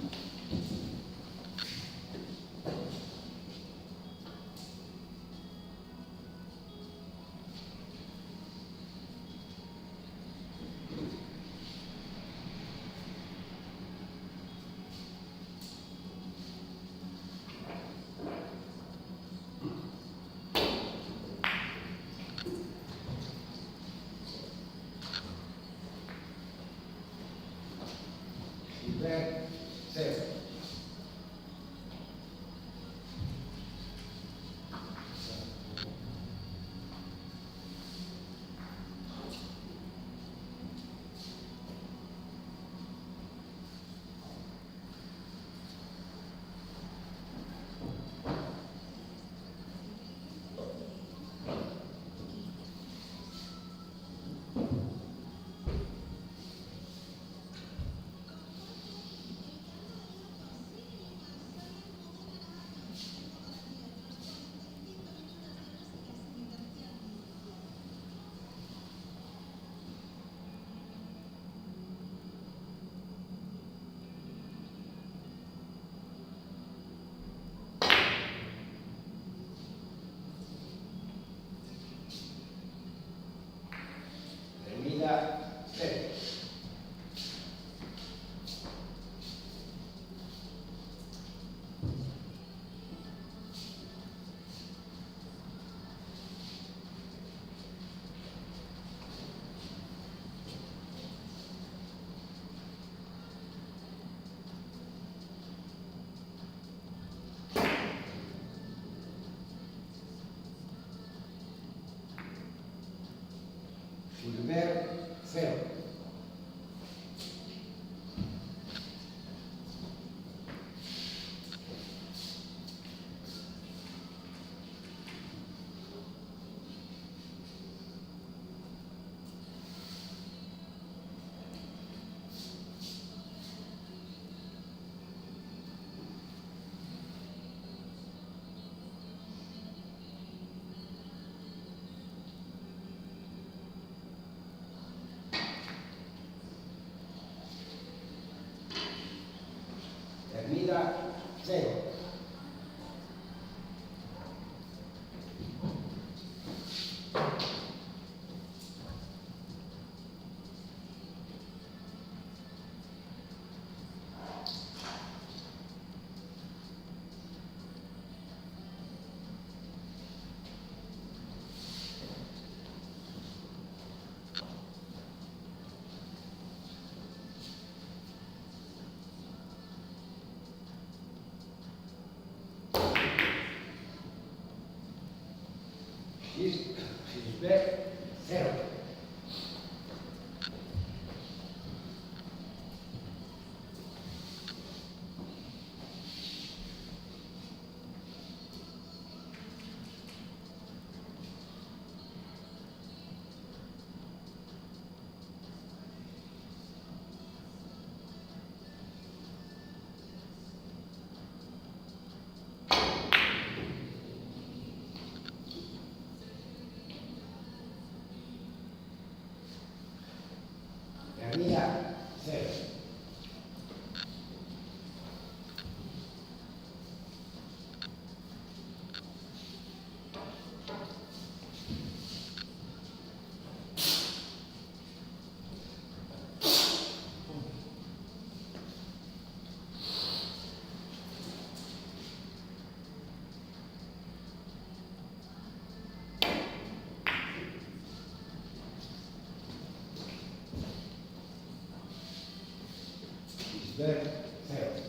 S5: Gilbert, 0. Hermida, 0. Gilbert, 0. Hermida, 0. Gilbert, 0. Hermida, 0. Gilbert, 0.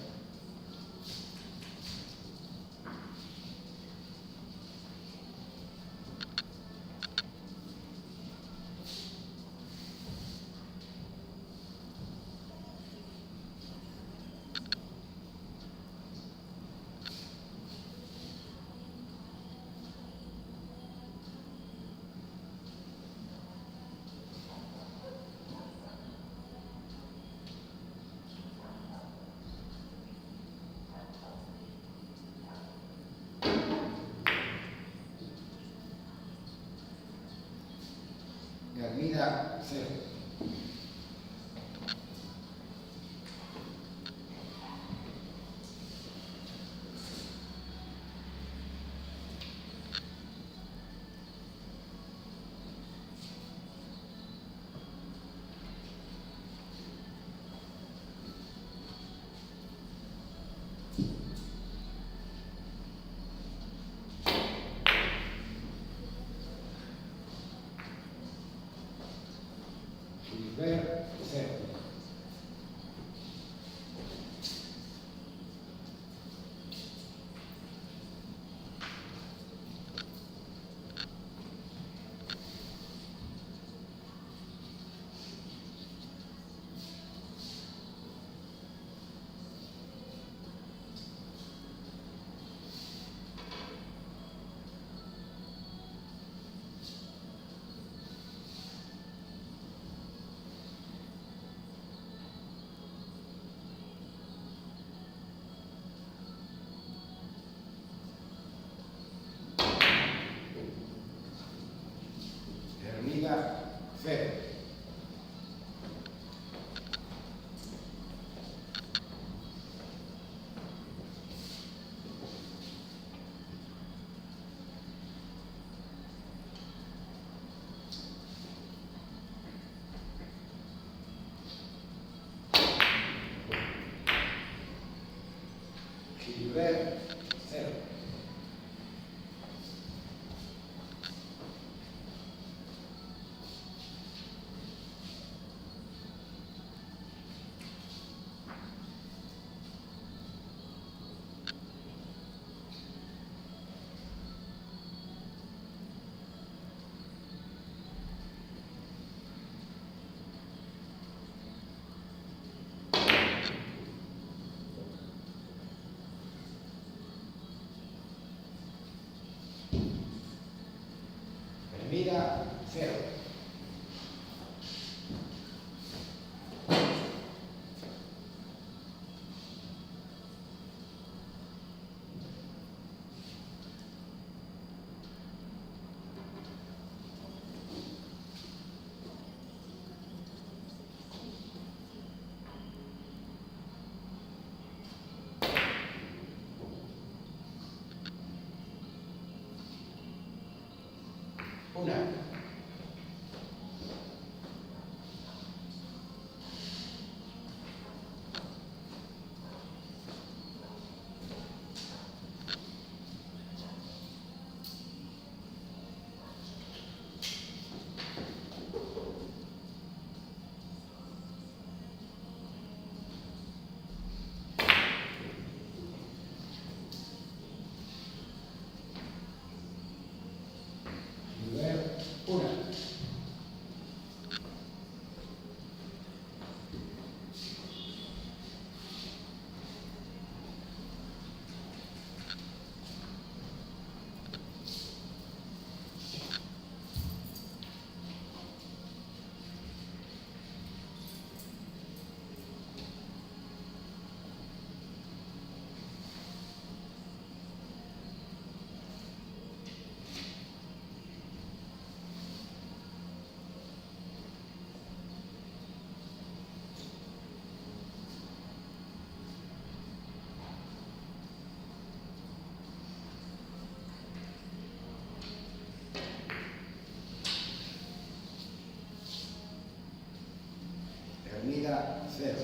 S5: Hermida, 0. Gilbert, 0. Gilbert, 0. Hermida, 0. Una. Gilbert, 1. Hermida, 0.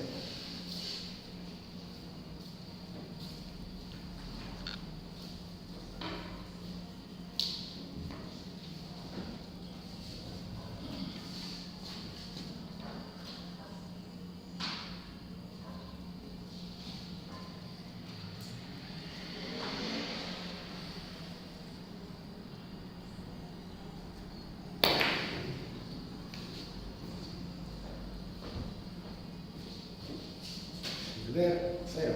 S5: Gilbert, 0.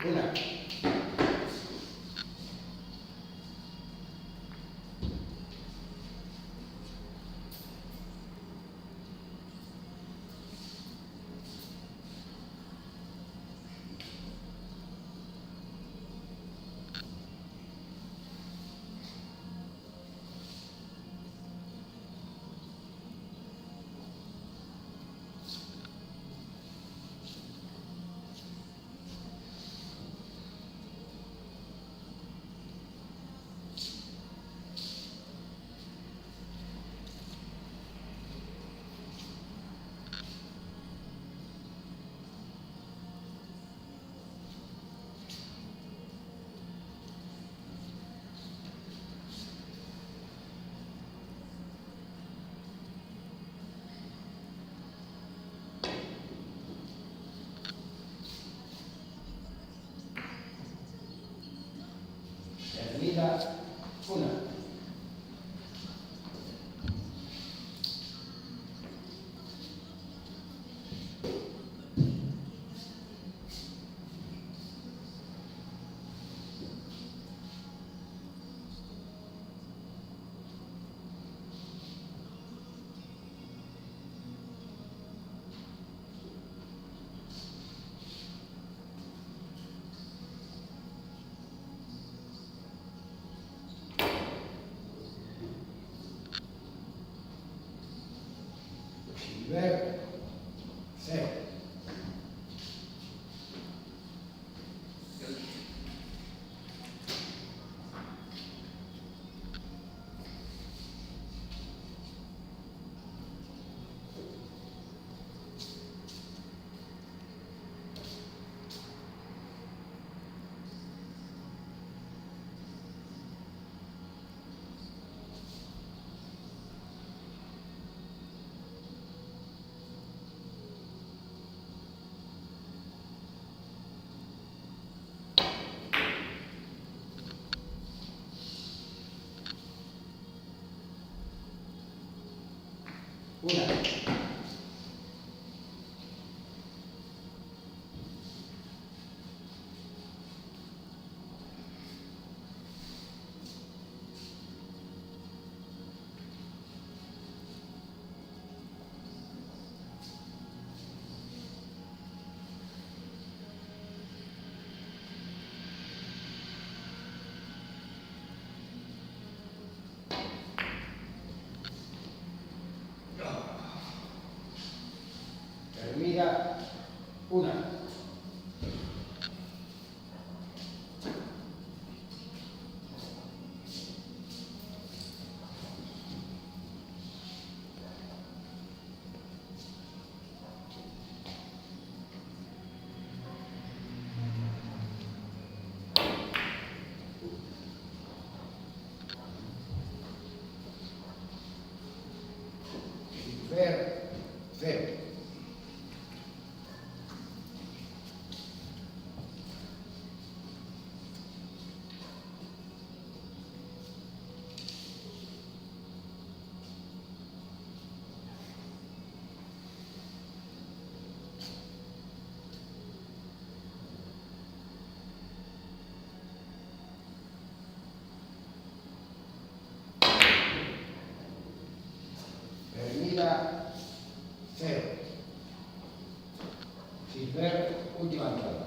S5: Una. Hermida, 1. Silver, 0. Una. Termina. Una. Silver, 0. Termina 0. Silver, última entrada.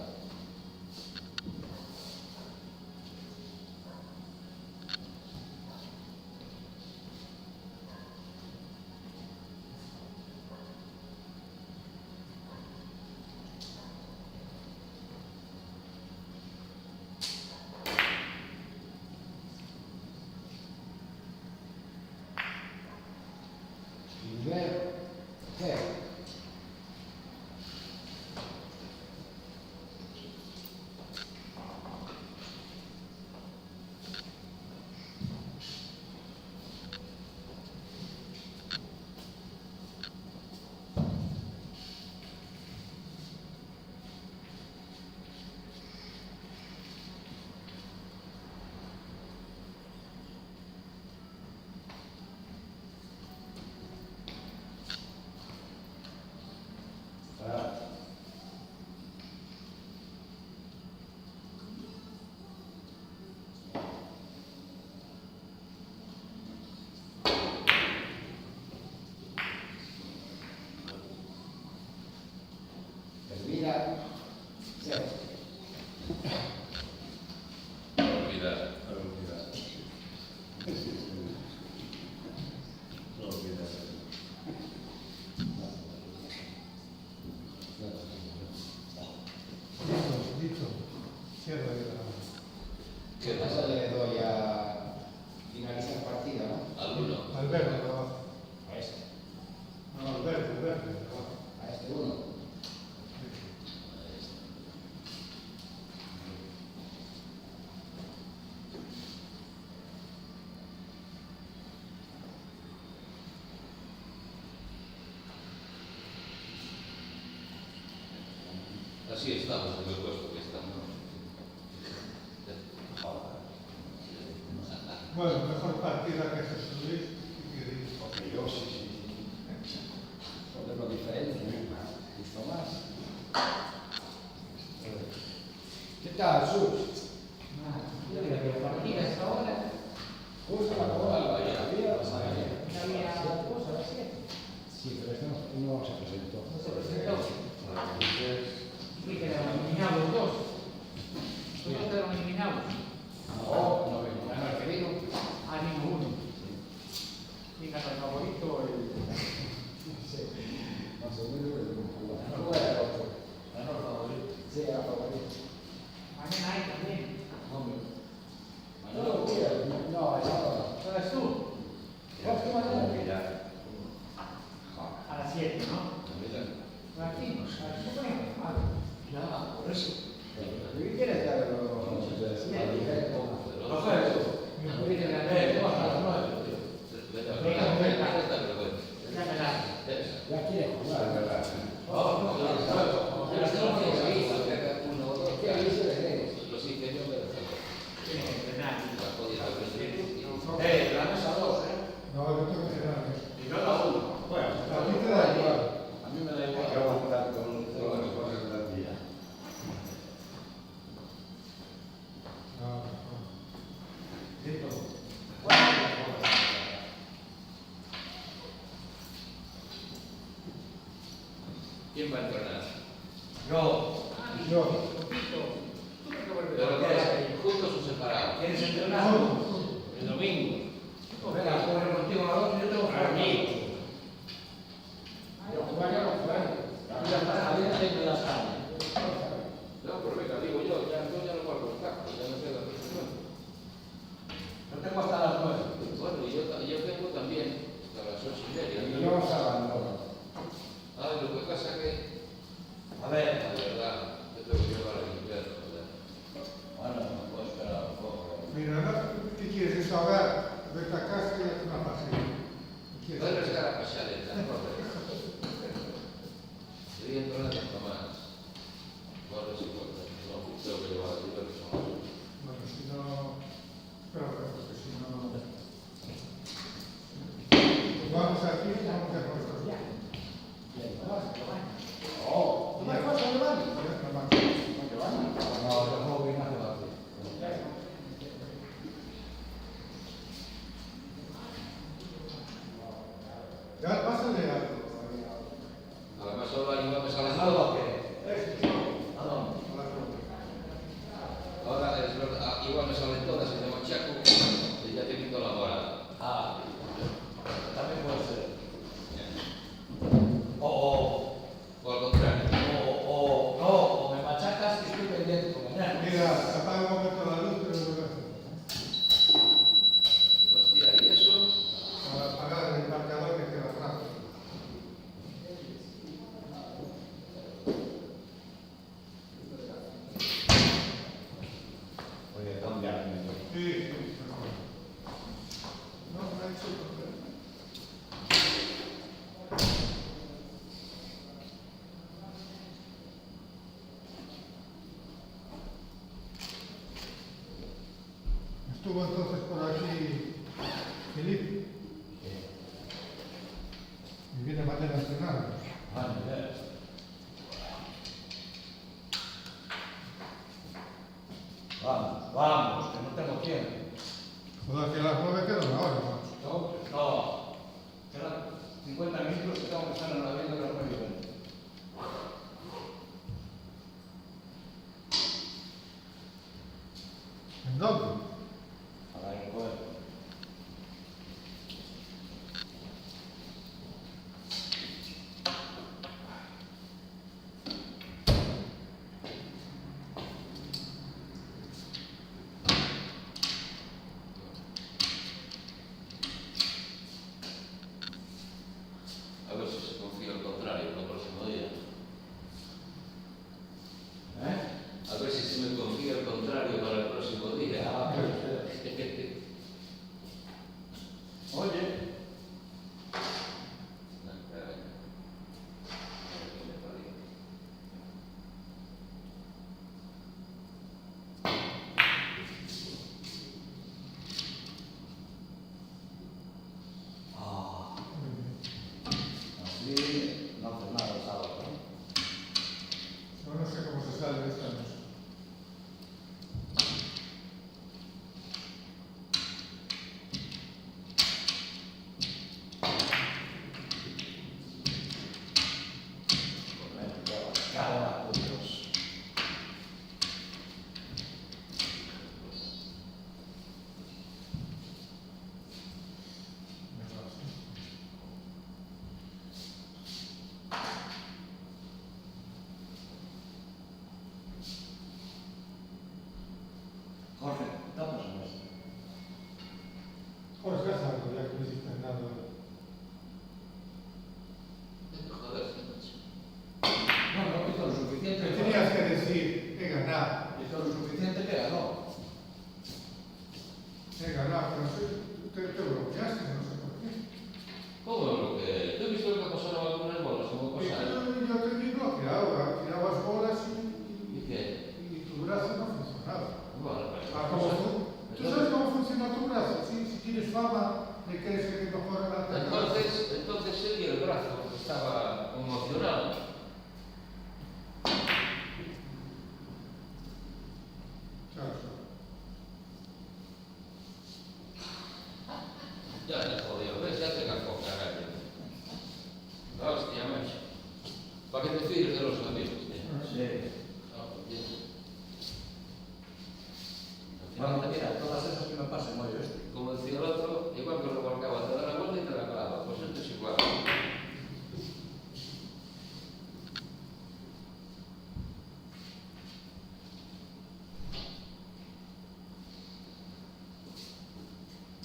S5: Silver, 0. Termina 0.
S3: Olvidar.
S2: Dicho, cierra
S3: ¿Qué
S5: Eso
S3: pasa?
S5: le doy a finalizar partido, ¿no?
S3: Al uno.
S2: al verde trabajo.
S5: A este.
S2: No, al verde trabajo.
S5: A este 1.
S3: Así estamos en el puesto que estamos.
S2: Bueno, mejor partida que Jesús Luis. ¿Qué queréis?
S5: Porque yo sí. Solo lo diferente, ¿no? Justo más. ¿Qué tal, Sus?
S8: Yo creo que la partida es ahora.
S5: Justo la bola,
S3: Vaya.
S5: había
S8: Había dos a las 7.
S7: Sí, pero este no se presentó.
S8: No se presentó. Sí, quedaron eliminados dos. Los dos quedaron eliminados.
S5: No, ganó el que vino.
S8: Ah, ninguno. Y ganó el favorito, el.
S3: va a entrenar.
S4: Yo,
S8: Pito, ¿tú me acabas de
S3: Pero
S8: decir?
S3: ¿qué es? ¿Juntos o separados?
S4: ¿quieres entrenar?
S3: El domingo.
S4: Venga, corre contigo a la otra, yo tengo que
S3: Amigos.
S5: Yo jugar ya no juego.
S4: Ya está, a ver, tengo la sala.
S3: No, pero venga, digo yo ya no puedo contar, ya no queda presión.
S4: Yo tengo hasta las 9.
S3: Bueno, y yo tengo también hasta las 8:30.
S5: Y yo sábado.
S3: Ah, lo que pasa que,
S4: A ver,
S3: la verdad, yo tengo que llevar al invierno, ¿verdad?
S4: bueno, no puedo esperar un poco.
S2: Mira, ¿no? ¿Qué quieres? ¿Desahogar? Vete a casa y date una paseo. ¿Qué
S3: Puedes
S2: quieres?
S3: llegar a pasar el transporte. Sería entrar hasta más. Bueno, sí, bueno, no, tengo que llevar al invierno.
S2: Bueno, si no... Espera, porque si no... Pues vamos aquí, vamos a nuestros días.
S5: Oh, ¿tú me vas a llevar?
S4: No, yo juego bien hace la
S2: Ya, pásale algo.
S3: Además, solo hay una mesa a las
S4: ¿Algo
S3: 12.
S4: qué? ¿A dónde?
S3: Ahora, es verdad, igual me salen todas, si te machaco, y ya te quito la morada.
S4: Ah, también puede ser.
S3: O al contrario.
S4: No, o me machacas y estoy pendiente por mañana.
S2: Mira, apaga un momento la luz, pero vuelve a hacer.
S3: Hostia, ¿y eso?
S2: Para apagar el marcador que queda atrás.
S5: Oye, ¿dónde hay?
S2: Sí, sí. No, no ha hecho problema. Estuvo entonces por aquí Felipe. Y viene mañana a entrenar.
S4: Ah, mira. Vamos, que no tengo tiempo.
S2: Joder, que a las 9 queda una hora, ¿no?
S4: No, quedan 50 minutos que tengo que estar en la vivienda de las 9:20.
S2: ¿En dónde?
S4: Al aeropuerto.
S3: A ver si se confía al contrario para el próximo día. A ver si se me confía al contrario para el próximo día.
S4: Ah, puede ser. Oye, así no haces nada el sábado, ¿no?
S2: Yo no sé cómo se sale de esta noche.
S4: Calma, Dios. Jorge, dame un beso.
S2: Pues ya salgo, ya que me hiciste nada.
S3: Joder,
S4: No, no, hizo lo suficiente.
S2: Me tenías que decir, he ganado,
S4: Hizo lo suficiente que ganó.
S2: pero no sé, te bloqueaste, no sé por qué.
S3: ¿cómo lo que? ¿Tú has visto lo que pasaron algunas bolas? ¿Cómo
S2: Y
S3: pasaron?
S2: yo te vi bloqueado, tirabas bolas
S3: ¿Y qué?
S2: y tu brazo no funcionaba.
S3: Bueno, pues,
S2: Ah, ¿tú sabes cómo funciona tu brazo? Si tienes fama de que eres el que mejor levanta el brazo.
S3: entonces él y el brazo, porque estaba conmocionado.
S2: Claro.
S3: Ya le jodido, ¿ves? Ya te cagó, carajo. Hostia, macho. ¿Para qué te fijas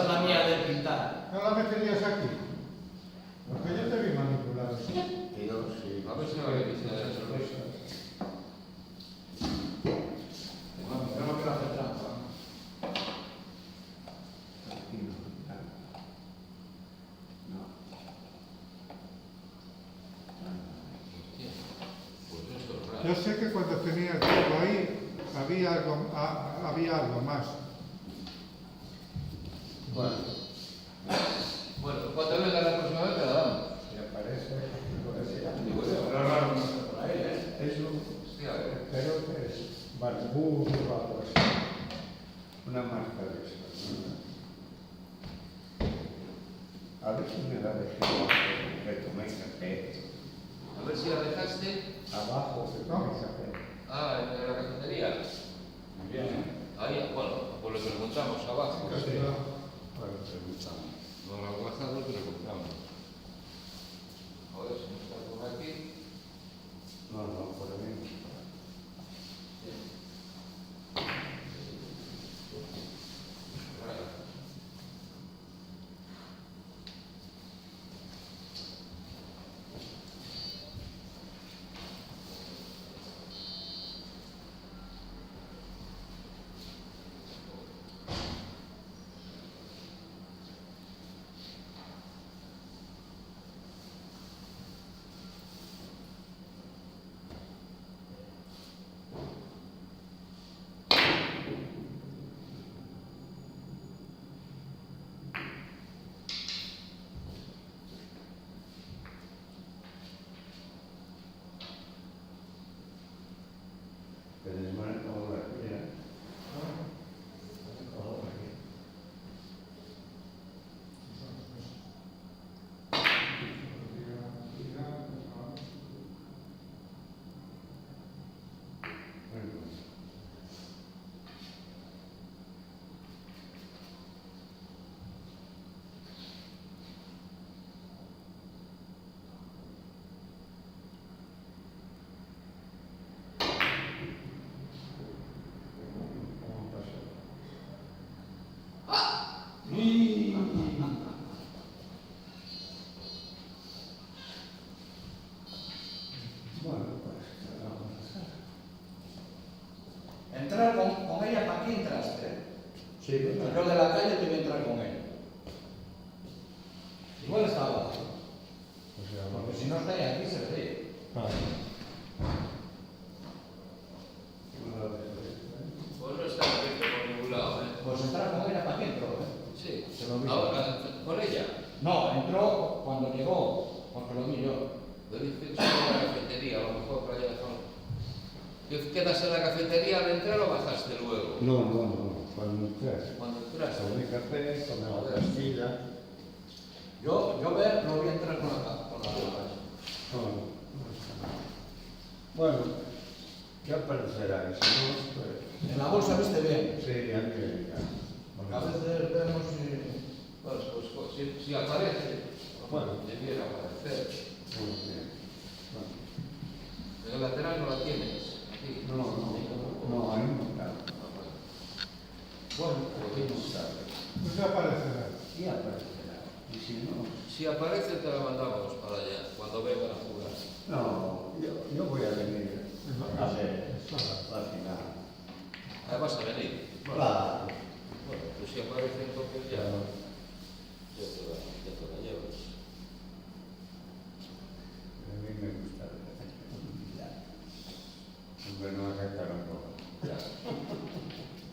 S5: esa es la mía de pintar.
S2: ¿No la meterías aquí? Porque yo te vi manipulado.
S6: Y yo, sí.
S3: A ver si me va a visitar eso.
S5: Bueno, yo no quiero hacer trampa.
S3: Pues esto es raro.
S2: Yo sé que cuando tenía el juego ahí había algo más.
S6: Bueno,
S3: Bueno, cuando venga la próxima vez te la damos.
S6: me parece lo que sea.
S3: Digo yo.
S5: Pero raro no está por ahí, ¿eh?
S6: Eso
S3: Hostia,
S6: creo que es barbú o algo así. Una marca de esas. A ver si me la dejé que tomé café.
S3: A ver si la dejaste.
S6: Abajo que tomé café.
S3: Ah, en la cafetería.
S5: Muy bien, ¿eh?
S3: Ahí, bueno, pues le preguntamos abajo.
S2: Sí.
S6: Bueno, preguntamos.
S3: No lo he bajado, pero preguntamos. A ver si no está por aquí.
S6: No, por ahí no.
S3: Raro.
S6: Pero es bueno como la tía. Bueno, pues vamos a hacer.
S5: Entrar con ella, ¿para qué entraste?
S6: Sí,
S5: Yo de la calle te voy a entrar con ella. Igual está abajo. Porque si no está ahí aquí, se ve.
S3: Pues no está abierto por ningún lado, ¿eh?
S5: Pues entrar con ella, ¿para qué entró?
S3: Sí.
S5: Se lo vi.
S3: Ahora, con ella.
S5: No, entró cuando llegó, porque lo vi yo.
S3: Lo dice que está en la cafetería, a lo mejor para allá son. ¿Qué quedas en la cafetería al entrar o bajaste luego?
S6: No, cuando entré.
S3: Cuando entraste.
S6: Tomé café, tomé la pastilla.
S5: Yo lo vi entrar con la
S6: Bueno, ¿qué aparecerá? Si no, pues...
S5: En la bolsa viste bien.
S6: Sí, Angélica.
S5: Porque a veces vemos
S3: Bueno, pues si aparece,
S6: Bueno.
S3: debiera aparecer.
S6: Muy bien. Bueno.
S3: En el lateral no la tienes. Aquí.
S6: No, ahí no está. Bueno, aquí no está.
S2: Pues ya aparecerá.
S6: Y aparecerá. Y si no...
S3: Si aparece te la mandamos para allá, cuando vengan a jugar.
S6: No, yo voy a venir a ver la final.
S3: Ah, vas a venir.
S6: Claro.
S3: Bueno, pues si aparece entonces ya te la llevas.
S6: A mí me gusta la aunque no afecta un poco.
S3: Ya.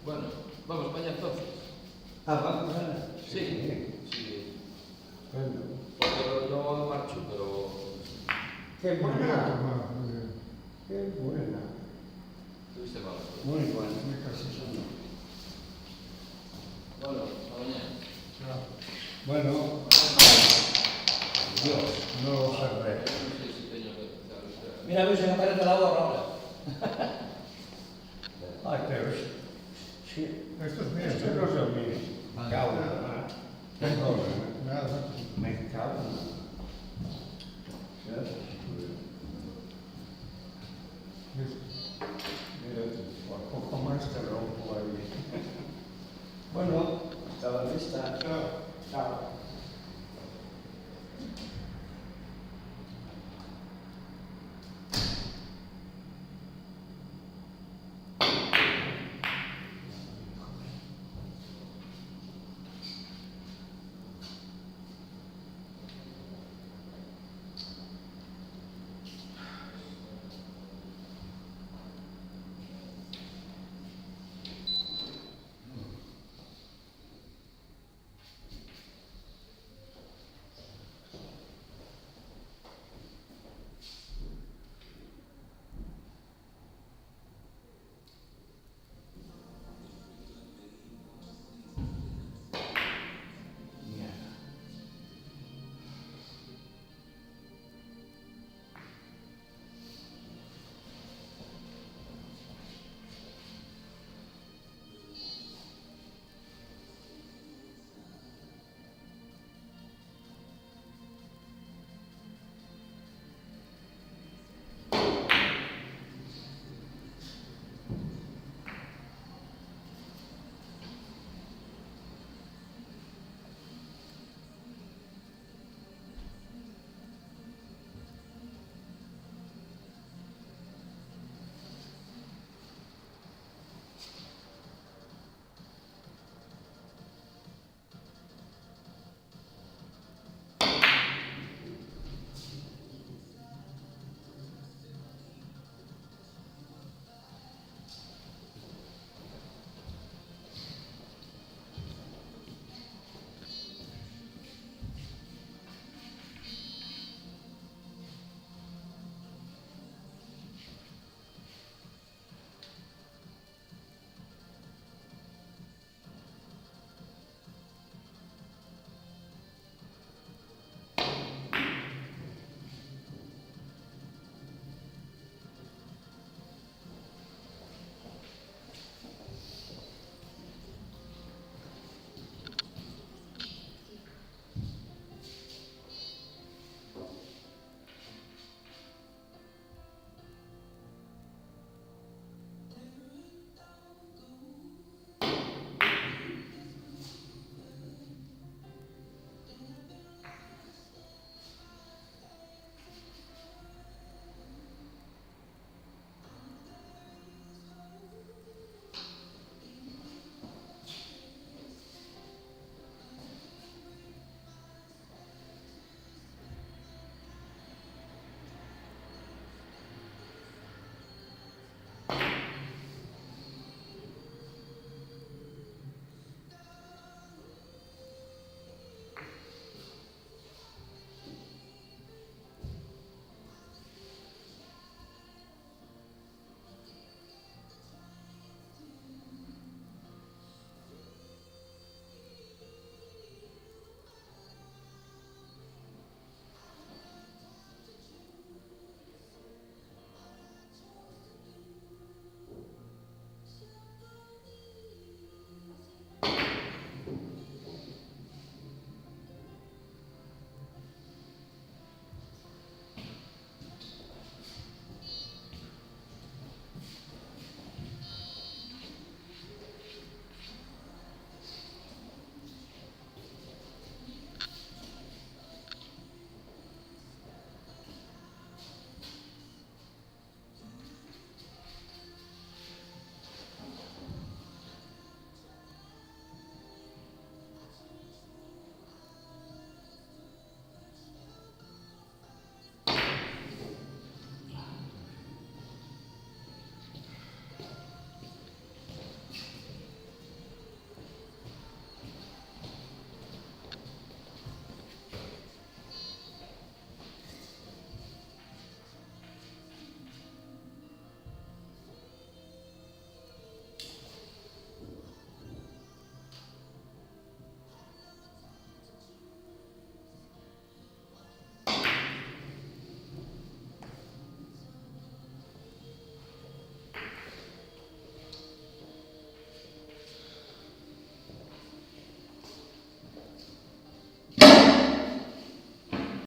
S3: Bueno, vamos para allá entonces.
S6: Vamos a ver.
S3: Sí.
S6: Bueno.
S3: Porque yo marcho, pero
S6: Qué
S2: ¿Por qué la
S6: buena.
S2: tomaba? Muy bien.
S6: Qué buena.
S3: tuviste mal.
S6: Muy buena. Me casi sonó.
S3: Bueno, hasta mañana.
S6: Bueno, Dios, no lo cerré.
S3: No sé si tengo que avisar.
S5: Mira, a ver si me aparece la gorra ahora.
S6: Ay, pero sí,
S2: Esto es mío.
S6: esto no es mío. Me cago en la
S2: Nada.
S6: Me cago en la Mira, por poco más te rompo ahí. Bueno,
S5: Hasta la vista.
S2: Chao.
S8: Chao.